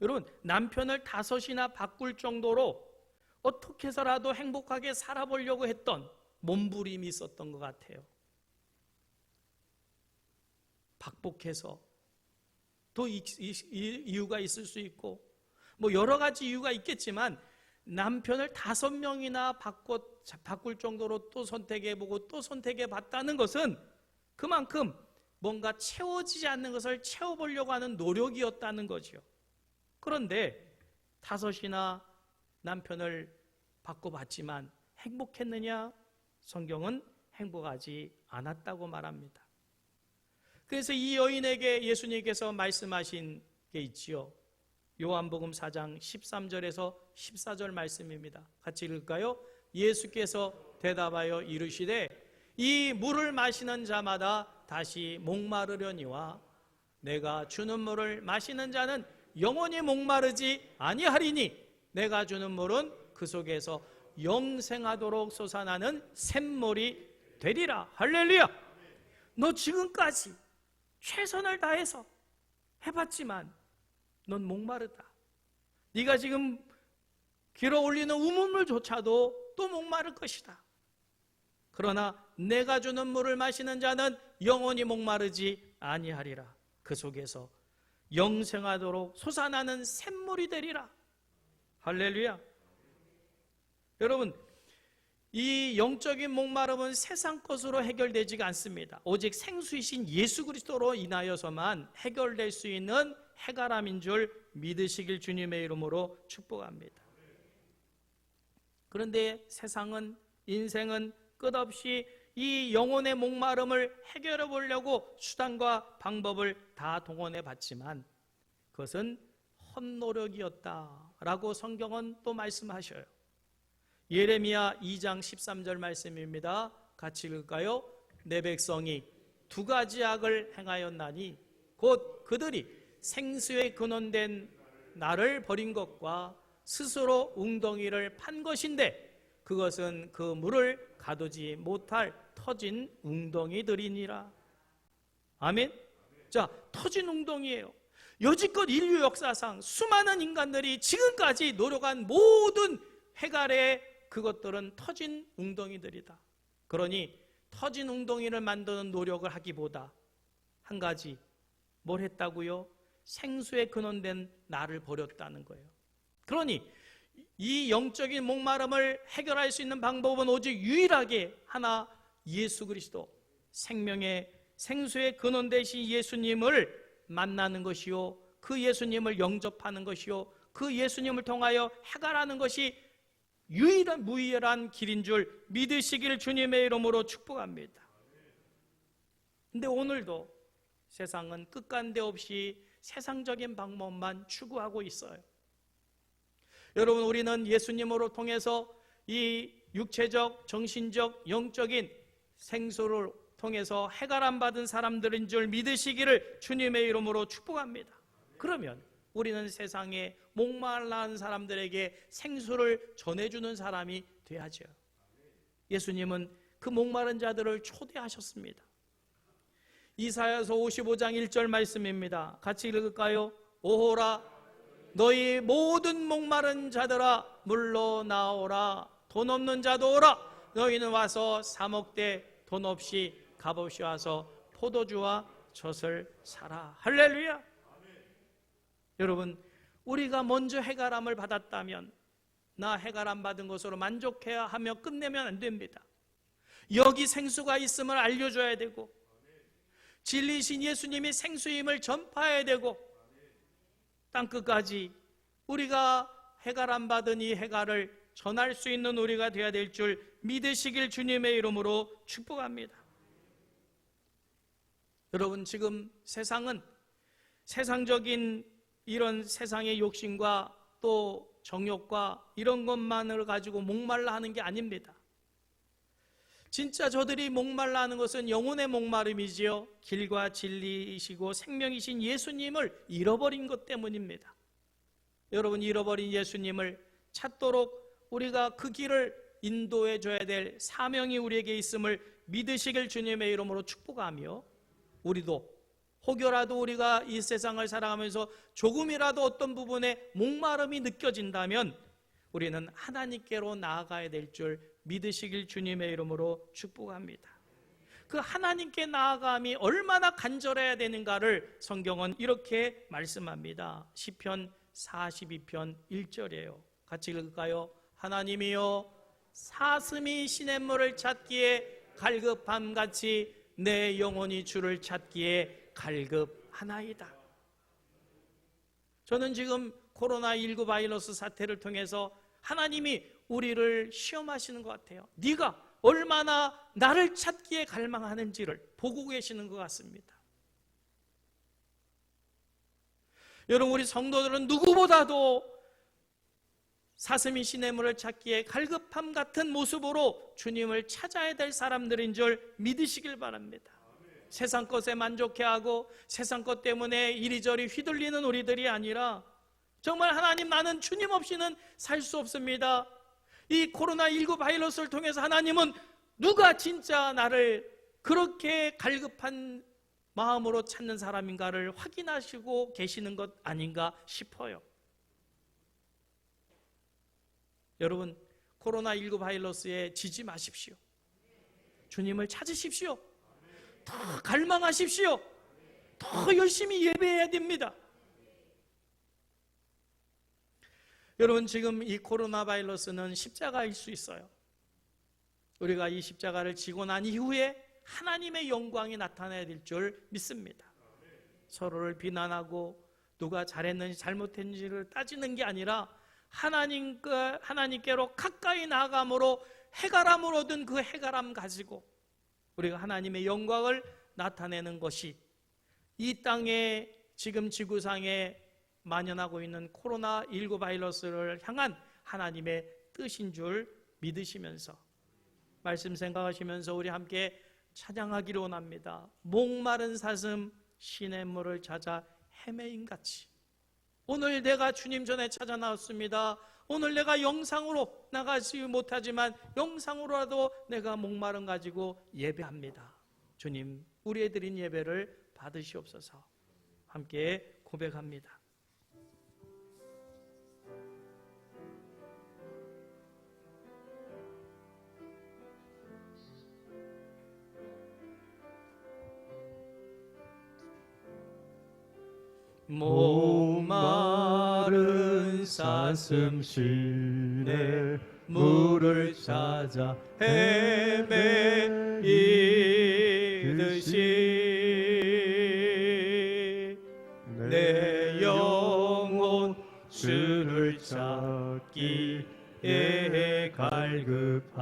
여러분, 남편을 5이나 바꿀 정도로 어떻게 해서라도 행복하게 살아보려고 했던 몸부림이 있었던 것 같아요. 박복해서 또 이유가 있을 수 있고 여러 가지 이유가 있겠지만 남편을 5명이나 바꿀 정도로 또 선택해보고 또 선택해봤다는 것은 그만큼 뭔가 채워지지 않는 것을 채워보려고 하는 노력이었다는 거죠. 그런데 5이나 남편을 바꿔봤지만 행복했느냐? 성경은 행복하지 않았다고 말합니다. 그래서 이 여인에게 예수님께서 말씀하신 게 있지요. 요한복음 4장 13절에서 14절 말씀입니다. 같이 읽을까요? 예수께서 대답하여 이르시되 이 물을 마시는 자마다 다시 목마르려니와 내가 주는 물을 마시는 자는 영원히 목마르지 아니하리니 내가 주는 물은 그 속에서 영생하도록 솟아나는 샘물이 되리라. 할렐루야. 너 지금까지 최선을 다해서 해봤지만 넌 목마르다. 네가 지금 길어올리는 우물물조차도 또 목마를 것이다. 그러나 내가 주는 물을 마시는 자는 영원히 목마르지 아니하리라. 그 속에서 영생하도록 솟아나는 샘물이 되리라. 할렐루야. 여러분, 이 영적인 목마름은 세상 것으로 해결되지가 않습니다. 오직 생수이신 예수 그리스도로 인하여서만 해결될 수 있는 해결함인 줄 믿으시길 주님의 이름으로 축복합니다. 그런데 세상은, 인생은 끝없이 이 영혼의 목마름을 해결해 보려고 수단과 방법을 다 동원해 봤지만 그것은 헛노력이었다라고 성경은 또 말씀하셔요. 예레미야 2장 13절 말씀입니다. 같이 읽을까요? 내 백성이 두 가지 악을 행하였나니 곧 그들이 생수에 근원된 나를 버린 것과 스스로 웅덩이를 판 것인데 그것은 그 물을 가두지 못할 터진 웅덩이들이니라. 아멘. 자, 터진 웅덩이에요. 여지껏 인류 역사상 수많은 인간들이 지금까지 노력한 모든 해갈의 그것들은 터진 웅덩이들이다. 그러니 터진 웅덩이를 만드는 노력을 하기보다 한 가지 뭘 했다고요? 생수에 근원된 나를 버렸다는 거예요. 그러니 이 영적인 목마름을 해결할 수 있는 방법은 오직 유일하게 하나, 예수 그리스도, 생명의 생수의 근원 되신 예수님을 만나는 것이요, 그 예수님을 영접하는 것이요, 그 예수님을 통하여 해결하는 것이 유일한 무일한 길인 줄 믿으시길 주님의 이름으로 축복합니다. 근데 오늘도 세상은 끝간데 없이 세상적인 방법만 추구하고 있어요. 여러분, 우리는 예수님으로 통해서 이 육체적, 정신적, 영적인 생수를 통해서 해결안 받은 사람들인 줄 믿으시기를 주님의 이름으로 축복합니다. 그러면 우리는 세상에 목말라한 사람들에게 생수를 전해주는 사람이 돼야죠. 예수님은 그 목마른 자들을 초대하셨습니다. 이사야서 55장 1절 말씀입니다. 같이 읽을까요? 오호라 너희 모든 목마른 자들아 물러 나오라. 돈 없는 자도 오라. 너희는 와서 사 먹되 돈 없이 값없이 와서 포도주와 젖을 사라. 할렐루야. 여러분, 우리가 먼저 해갈함을 받았다면 나 해갈함 받은 것으로 만족해야 하며 끝내면 안 됩니다. 여기 생수가 있음을 알려줘야 되고 진리신 예수님이 생수임을 전파해야 되고 땅끝까지 우리가 해갈함 받은 이 해갈을 전할 수 있는 우리가 되어야 될 줄 믿으시길 주님의 이름으로 축복합니다. 여러분, 지금 세상은 세상적인 이런 세상의 욕심과 또 정욕과 이런 것만을 가지고 목말라 하는 게 아닙니다. 진짜 저들이 목말라 하는 것은 영혼의 목마름이지요. 길과 진리이시고 생명이신 예수님을 잃어버린 것 때문입니다. 여러분, 잃어버린 예수님을 찾도록 우리가 그 길을 인도해 줘야 될 사명이 우리에게 있음을 믿으시길 주님의 이름으로 축복하며, 우리도 혹여라도 우리가 이 세상을 살아가면서 조금이라도 어떤 부분에 목마름이 느껴진다면 우리는 하나님께로 나아가야 될 줄 믿으시길 주님의 이름으로 축복합니다. 그 하나님께 나아감이 얼마나 간절해야 되는가를 성경은 이렇게 말씀합니다. 시편 42편 1절이에요. 같이 읽을까요? 하나님이여 사슴이 시냇물을 찾기에 갈급함같이 내 영혼이 주를 찾기에 갈급하나이다. 저는 지금 코로나19 바이러스 사태를 통해서 하나님이 우리를 시험하시는 것 같아요. 네가 얼마나 나를 찾기에 갈망하는지를 보고 계시는 것 같습니다. 여러분, 우리 성도들은 누구보다도 사슴이 시냇물을 찾기에 갈급함 같은 모습으로 주님을 찾아야 될 사람들인 줄 믿으시길 바랍니다. 세상 것에 만족해하고 세상 것 때문에 이리저리 휘둘리는 우리들이 아니라 정말 하나님, 나는 주님 없이는 살 수 없습니다. 이 코로나19 바이러스를 통해서 하나님은 누가 진짜 나를 그렇게 갈급한 마음으로 찾는 사람인가를 확인하시고 계시는 것 아닌가 싶어요. 여러분, 코로나19 바이러스에 지지 마십시오. 주님을 찾으십시오. 더 갈망하십시오. 더 열심히 예배해야 됩니다. 여러분, 지금 이 코로나 바이러스는 십자가일 수 있어요. 우리가 이 십자가를 지고 난 이후에 하나님의 영광이 나타나야 될 줄 믿습니다. 서로를 비난하고 누가 잘했는지 잘못했는지를 따지는 게 아니라 하나님께로 가까이 나아감으로 해갈함을 얻은 그 해갈함 가지고 우리가 하나님의 영광을 나타내는 것이 이 땅에 지금 지구상에 만연하고 있는 코로나19 바이러스를 향한 하나님의 뜻인 줄 믿으시면서 말씀 생각하시면서 우리 함께 찬양하기를 원합니다. 목마른 사슴 시냇물을 찾아 헤매인같이 오늘 내가 주님 전에 찾아 나왔습니다. 오늘 내가 영상으로 나가지 못하지만 영상으로라도 내가 목마름 가지고 예배합니다. 주님, 우리의 드린 예배를 받으시옵소서. 함께 고백합니다. 목마른 사슴 시내 물을 찾아 헤매이듯이 내 영혼 주를 찾기에 갈급하나이다.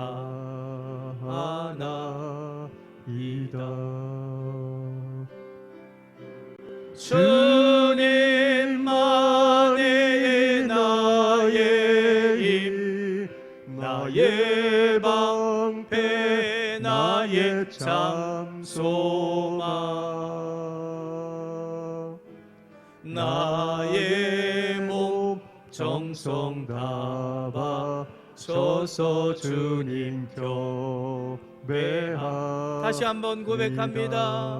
주님만이 나의 힘, 나의 방패, 나의 참 소망, 나의 몸 정성 다 바쳐서 주님 경배하리이다. 다시 한번 고백합니다.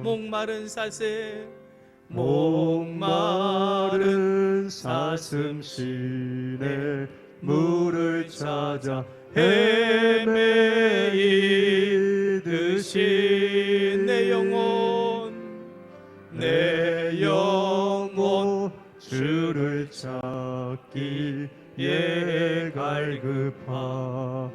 목마른 사슴, 목마른 사슴 시내 물을 찾아 헤매이듯이 내 영혼 주를 찾기에 갈급하나이다.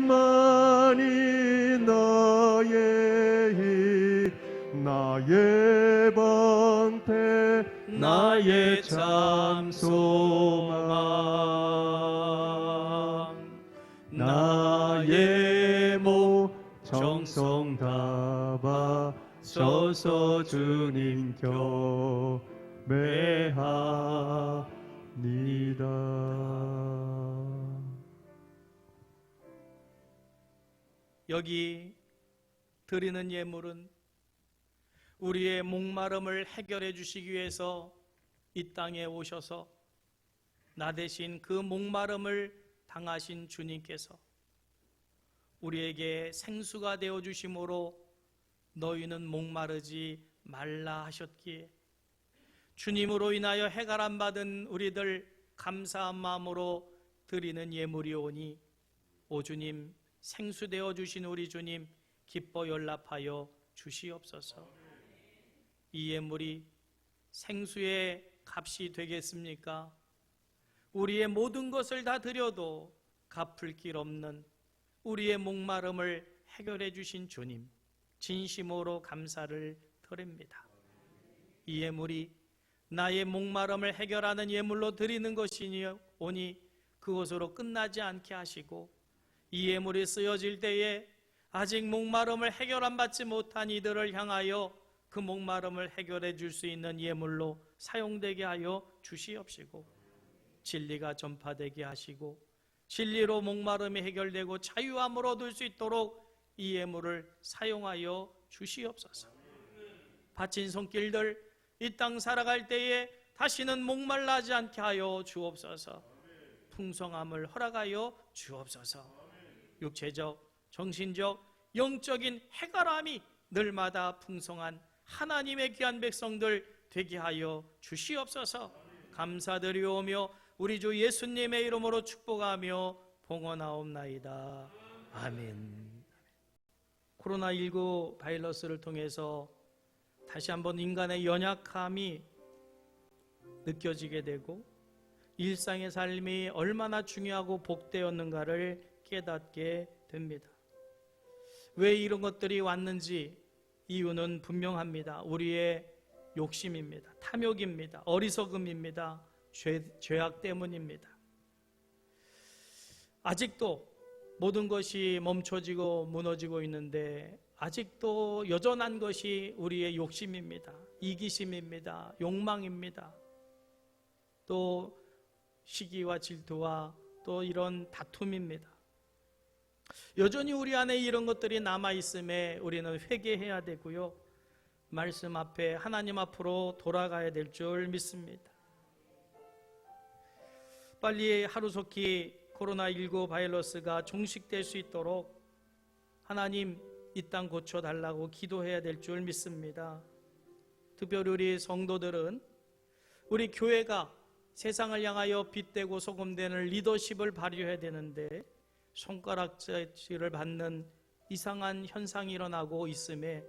주님만이 나의 힘, 나의 방패, 나의 참 소망, 나의 몸 정성 다 바쳐서 주님 경배하니다. 여기 드리는 예물은 우리의 목마름을 해결해 주시기 위해서 이 땅에 오셔서 나 대신 그 목마름을 당하신 주님께서 우리에게 생수가 되어 주심으로 너희는 목마르지 말라 하셨기에 주님으로 인하여 해결함 받은 우리들 감사한 마음으로 드리는 예물이오니 오 주님, 생수되어 주신 우리 주님 기뻐 연락하여 주시옵소서. 이 예물이 생수의 값이 되겠습니까? 우리의 모든 것을 다 드려도 갚을 길 없는 우리의 목마름을 해결해 주신 주님, 진심으로 감사를 드립니다. 이 예물이 나의 목마름을 해결하는 예물로 드리는 것이오니 그것으로 끝나지 않게 하시고 이 예물이 쓰여질 때에 아직 목마름을 해결 안 받지 못한 이들을 향하여 그 목마름을 해결해 줄 수 있는 예물로 사용되게 하여 주시옵시고 진리가 전파되게 하시고 진리로 목마름이 해결되고 자유함을 얻을 수 있도록 이 예물을 사용하여 주시옵소서. 바친 손길들 이 땅 살아갈 때에 다시는 목말라지 않게 하여 주옵소서. 풍성함을 허락하여 주옵소서. 육체적, 정신적, 영적인 해결함이 늘마다 풍성한 하나님의 귀한 백성들 되게 하여 주시옵소서. 감사드리오며 우리 주 예수님의 이름으로 축복하며 봉헌하옵나이다. 아멘. 코로나19 바이러스를 통해서 다시 한번 인간의 연약함이 느껴지게 되고 일상의 삶이 얼마나 중요하고 복되었는가를 깨닫게 됩니다. 왜 이런 것들이 왔는지 이유는 분명합니다. 우리의 욕심입니다. 탐욕입니다. 어리석음입니다. 죄악 때문입니다. 아직도 모든 것이 멈춰지고 무너지고 있는데 아직도 여전한 것이 우리의 욕심입니다. 이기심입니다. 욕망입니다. 또 시기와 질투와 또 이런 다툼입니다. 여전히 우리 안에 이런 것들이 남아있음에 우리는 회개해야 되고요, 말씀 앞에 하나님 앞으로 돌아가야 될 줄 믿습니다. 빨리 하루속히 코로나19 바이러스가 종식될 수 있도록 하나님 이 땅 고쳐달라고 기도해야 될 줄 믿습니다. 특별히 우리 성도들은 우리 교회가 세상을 향하여 빛되고 소금되는 리더십을 발휘해야 되는데 손가락질을 받는 이상한 현상이 일어나고 있음에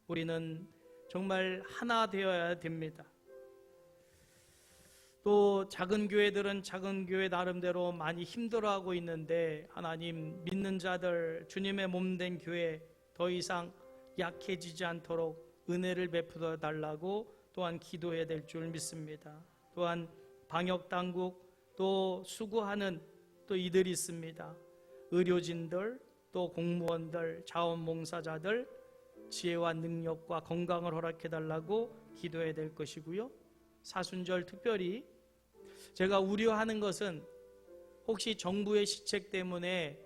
우리는 정말 하나 되어야 됩니다. 또 작은 교회들은 작은 교회 나름대로 많이 힘들어하고 있는데 하나님, 믿는 자들, 주님의 몸된 교회 더 이상 약해지지 않도록 은혜를 베풀어 달라고 또한 기도해야 될 줄 믿습니다. 또한 방역당국, 또 수고하는 또 이들이 있습니다. 의료진들, 또 공무원들, 자원봉사자들 지혜와 능력과 건강을 허락해 달라고 기도해야 될 것이고요, 사순절 특별히 제가 우려하는 것은 혹시 정부의 시책 때문에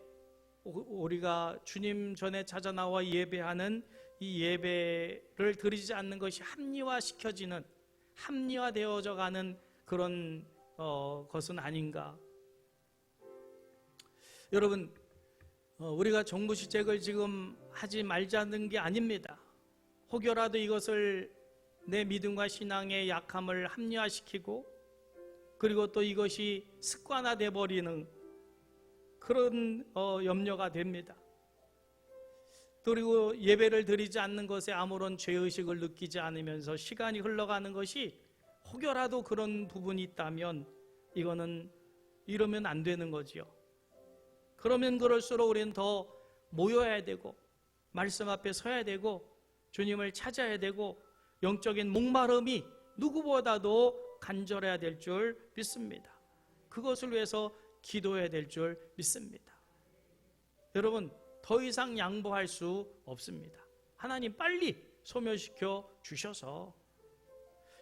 우리가 주님 전에 찾아 나와 예배하는 이 예배를 드리지 않는 것이 합리화시켜지는, 합리화되어져 가는 그런 것은 아닌가. 여러분, 우리가 정부 시책을 지금 하지 말자는 게 아닙니다. 혹여라도 이것을 내 믿음과 신앙의 약함을 합리화시키고 그리고 또 이것이 습관화돼 버리는 그런 염려가 됩니다. 그리고 예배를 드리지 않는 것에 아무런 죄의식을 느끼지 않으면서 시간이 흘러가는 것이 혹여라도 그런 부분이 있다면 이거는 이러면 안 되는 거지요. 그러면 그럴수록 우리는 더 모여야 되고 말씀 앞에 서야 되고 주님을 찾아야 되고 영적인 목마름이 누구보다도 간절해야 될 줄 믿습니다. 그것을 위해서 기도해야 될 줄 믿습니다. 여러분, 더 이상 양보할 수 없습니다. 하나님 빨리 소멸시켜 주셔서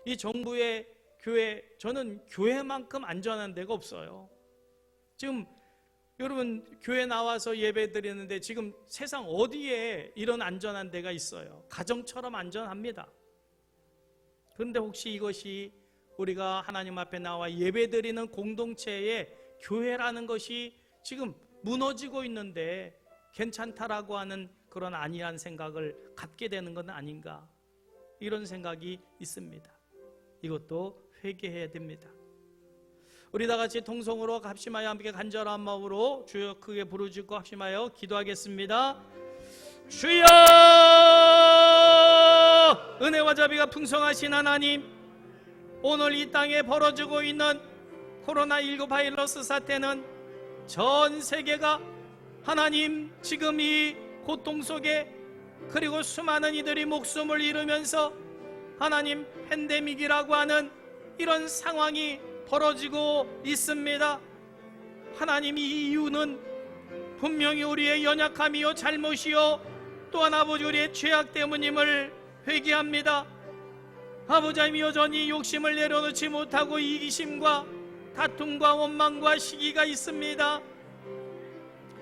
이 정부의 교회, 저는 교회만큼 안전한 데가 없어요. 지금 여러분 교회 나와서 예배 드리는데 지금 세상 어디에 이런 안전한 데가 있어요? 가정처럼 안전합니다. 그런데 혹시 이것이 우리가 하나님 앞에 나와 예배 드리는 공동체의 교회라는 것이 지금 무너지고 있는데 괜찮다라고 하는 그런 안일한 생각을 갖게 되는 건 아닌가, 이런 생각이 있습니다. 이것도 회개해야 됩니다. 우리 다 같이 통성으로 합심하여 함께 간절한 마음으로 주여 크게 부르짖고 합심하여 기도하겠습니다. 주여, 은혜와 자비가 풍성하신 하나님, 오늘 이 땅에 벌어지고 있는 코로나19 바이러스 사태는 전 세계가 하나님 지금 이 고통 속에 그리고 수많은 이들이 목숨을 잃으면서 하나님 팬데믹이라고 하는 이런 상황이 벌어지고 있습니다. 하나님, 이 이유는 분명히 우리의 연약함이요 잘못이요 또한 아버지 우리의 죄악 때문임을 회개합니다. 아버지 하나님, 여전히 욕심을 내려놓지 못하고 이기심과 다툼과 원망과 시기가 있습니다.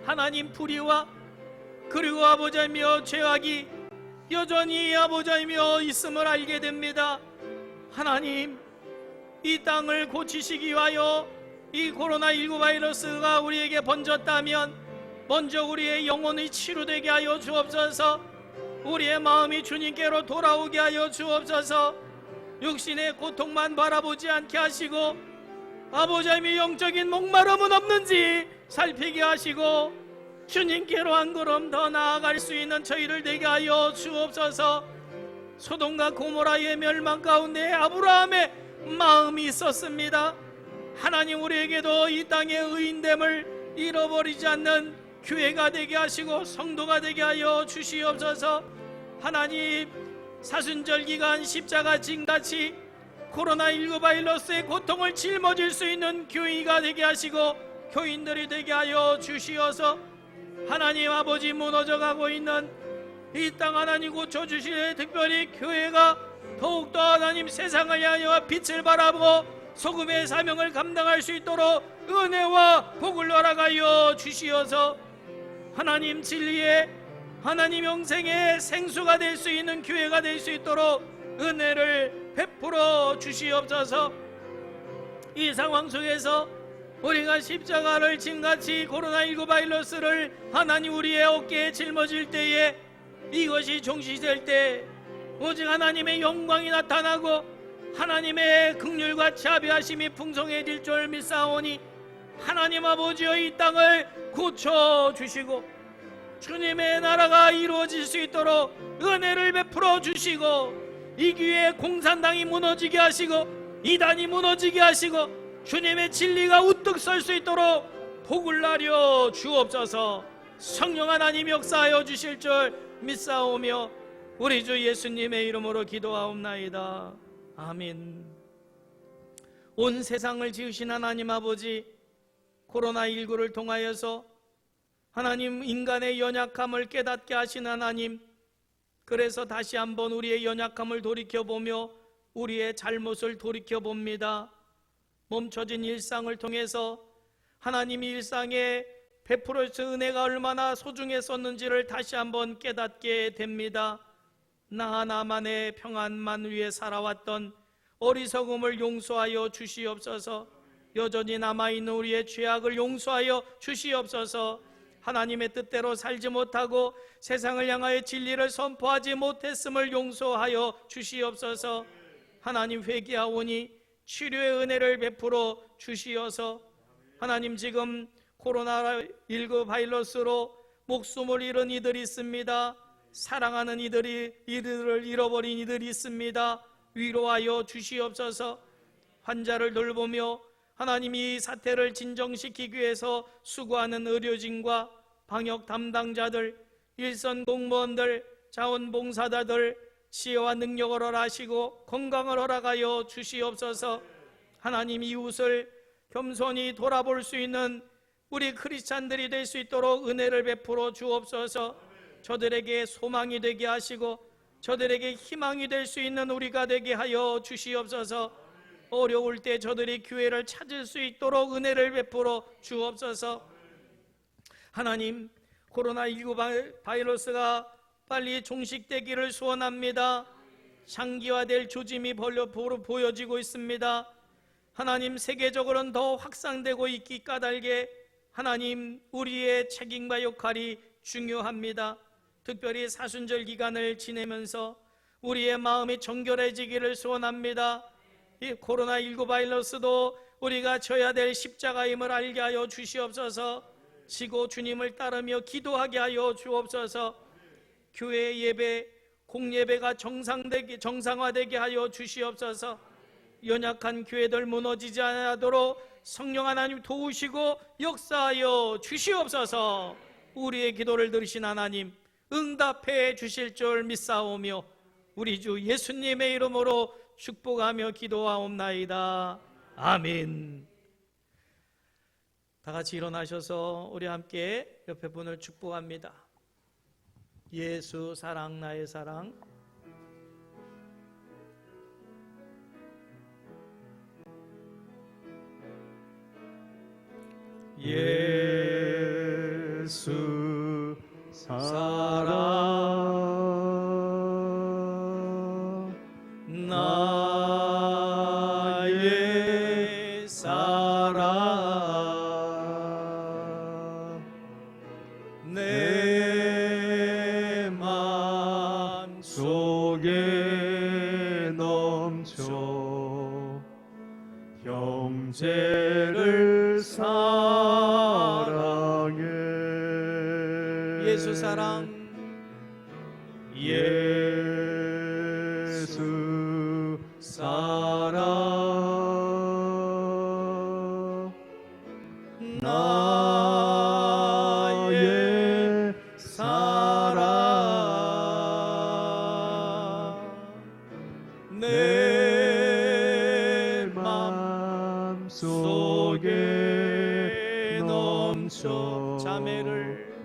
하나님, 불의와 그리고 아버지 하나님 죄악이 여전히 아버지 하나님 있음을 알게 됩니다. 하나님, 이 땅을 고치시기 위하여 이 코로나19 바이러스가 우리에게 번졌다면 먼저 우리의 영혼이 치유되게 하여 주옵소서. 우리의 마음이 주님께로 돌아오게 하여 주옵소서. 육신의 고통만 바라보지 않게 하시고 아버지 하나님의 영적인 목마름은 없는지 살피게 하시고 주님께로 한 걸음 더 나아갈 수 있는 저희를 되게 하여 주옵소서. 소돔과 고모라의 멸망 가운데 아브라함의 마음이 있었습니다. 하나님, 우리에게도 이 땅의 의인됨을 잃어버리지 않는 교회가 되게 하시고 성도가 되게 하여 주시옵소서. 하나님, 사순절 기간 십자가 진같이 코로나19 바이러스의 고통을 짊어질 수 있는 교회가 되게 하시고 교인들이 되게 하여 주시어서 하나님 아버지 무너져가고 있는 이 땅 하나님 고쳐주시되 특별히 교회가 더욱더 하나님 세상을 향하여 빛을 바라보고 소금의 사명을 감당할 수 있도록 은혜와 복을 허락하여 주시어서 하나님 진리의 하나님 영생의 생수가 될 수 있는 교회가 될 수 있도록 은혜를 베풀어 주시옵소서. 이 상황 속에서 우리가 십자가를 짐같이 코로나19 바이러스를 하나님 우리의 어깨에 짊어질 때에 이것이 종식될 때 오직 하나님의 영광이 나타나고 하나님의 긍휼과 자비하심이 풍성해질 줄 믿사오니 하나님 아버지여 이 땅을 고쳐주시고 주님의 나라가 이루어질 수 있도록 은혜를 베풀어 주시고 이 교회의 공산당이 무너지게 하시고 이단이 무너지게 하시고 주님의 진리가 우뚝 설 수 있도록 복을 나려 주옵소서. 성령 하나님 역사하여 주실 줄 믿사오며 우리 주 예수님의 이름으로 기도하옵나이다. 아멘. 온 세상을 지으신 하나님 아버지, 코로나19를 통하여서 하나님 인간의 연약함을 깨닫게 하신 하나님, 그래서 다시 한번 우리의 연약함을 돌이켜보며 우리의 잘못을 돌이켜봅니다. 멈춰진 일상을 통해서 하나님이 일상에 베풀어주신 은혜가 얼마나 소중했었는지를 다시 한번 깨닫게 됩니다. 나 하나만의 평안만 위해 살아왔던 어리석음을 용서하여 주시옵소서. 여전히 남아있는 우리의 죄악을 용서하여 주시옵소서. 하나님의 뜻대로 살지 못하고 세상을 향하여 진리를 선포하지 못했음을 용서하여 주시옵소서. 하나님 회개하오니 치료의 은혜를 베풀어 주시어서 하나님 지금 코로나19 바이러스로 목숨을 잃은 이들이 있습니다. 사랑하는 이들을 잃어버린 이들이 있습니다. 위로하여 주시옵소서. 환자를 돌보며 하나님 이 사태를 진정시키기 위해서 수고하는 의료진과 방역 담당자들, 일선 공무원들, 자원봉사자들 지혜와 능력을 허락하시고 건강을 허락하여 주시옵소서. 하나님 이웃을 겸손히 돌아볼 수 있는 우리 크리스찬들이 될 수 있도록 은혜를 베풀어 주옵소서. 저들에게 소망이 되게 하시고 저들에게 희망이 될 수 있는 우리가 되게 하여 주시옵소서. 어려울 때 저들이 교회를 찾을 수 있도록 은혜를 베풀어 주옵소서. 하나님 코로나19 바이러스가 빨리 종식되기를 소원합니다. 장기화될 조짐이 보여지고 있습니다. 하나님 세계적으로는 더 확산되고 있기 까닭에 하나님 우리의 책임과 역할이 중요합니다. 특별히 사순절 기간을 지내면서 우리의 마음이 정결해지기를 소원합니다. 이 코로나19 바이러스도 우리가 져야 될 십자가임을 알게 하여 주시옵소서. 지고 주님을 따르며 기도하게 하여 주옵소서. 교회 예배, 공예배가 정상화되게 하여 주시옵소서. 연약한 교회들 무너지지 않도록 성령 하나님 도우시고 역사하여 주시옵소서. 우리의 기도를 들으신 하나님 응답해 주실 줄 믿사오며 우리 주 예수님의 이름으로 축복하며 기도하옵나이다. 아멘. 다 같이 일어나셔서 우리 함께 옆에 분을 축복합니다. 예수 사랑 나의 사랑. 예수 사랑 나의 사랑 내 맘 속에 넘쳐 형제를 사랑해. 예수 사랑 예수 사랑 나의 사랑 내 자매를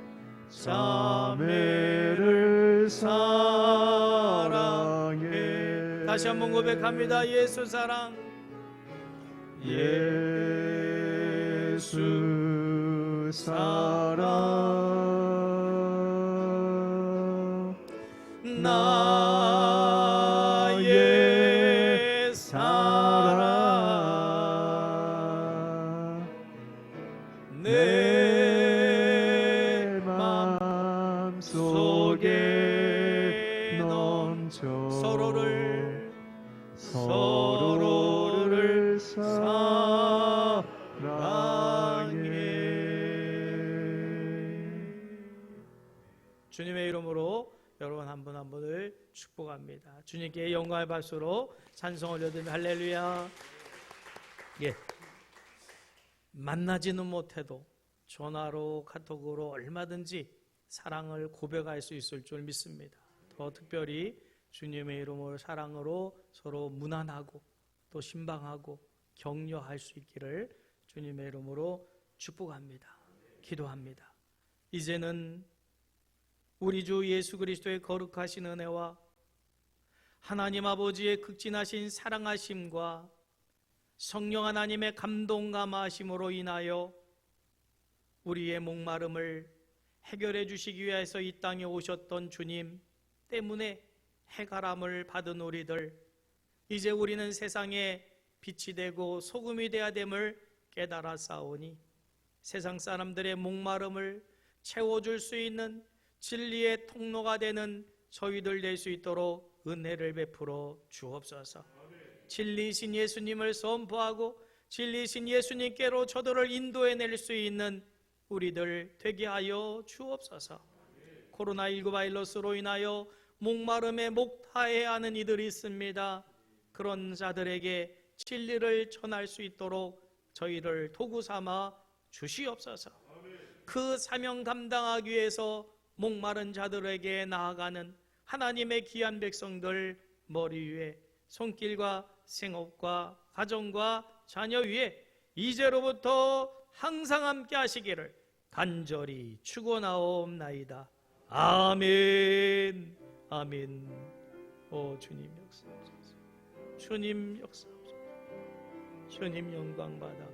사랑해. 다시 한번 고백합니다. 예수 사랑. 예수 사랑. 나의 사랑. 내 맘속에 넘쳐 서로를 사랑해. 주님의 이름으로 여러분 한 분 한 분을 축복합니다. 주님께 영광의 박수로 찬송 올려드리며 할렐루야. 예. 만나지는 못해도 전화로 카톡으로 얼마든지 사랑을 고백할 수 있을 줄 믿습니다. 더 특별히 주님의 이름으로 사랑으로 서로 문안하고 또 신방하고 격려할 수 있기를 주님의 이름으로 축복합니다. 기도합니다. 이제는 우리 주 예수 그리스도의 거룩하신 은혜와 하나님 아버지의 극진하신 사랑하심과 성령 하나님의 감동 감화하심으로 인하여 우리의 목마름을 해결해 주시기 위해서 이 땅에 오셨던 주님 때문에 해가람을 받은 우리들, 이제 우리는 세상에 빛이 되고 소금이 되어야 됨을 깨달아 싸우니 세상 사람들의 목마름을 채워줄 수 있는 진리의 통로가 되는 저희들 될 수 있도록 은혜를 베풀어 주옵소서. 진리이신 예수님을 선포하고 진리이신 예수님께로 저들을 인도해낼 수 있는 우리들 되게 하여 주옵소서. 코로나19 바이러스로 인하여 목마름에 목타해야 하는 이들이 있습니다. 그런 자들에게 진리를 전할 수 있도록 저희를 도구 삼아 주시옵소서. 그 사명 감당하기 위해서 목마른 자들에게 나아가는 하나님의 귀한 백성들 머리 위에 손길과 생업과 가정과 자녀 위에 이제로부터 항상 함께 하시기를 간절히 축원하옵나이다. 아멘. 아멘. 오 주님 역사하소서. 주님 역사하소서. 주님 영광 받아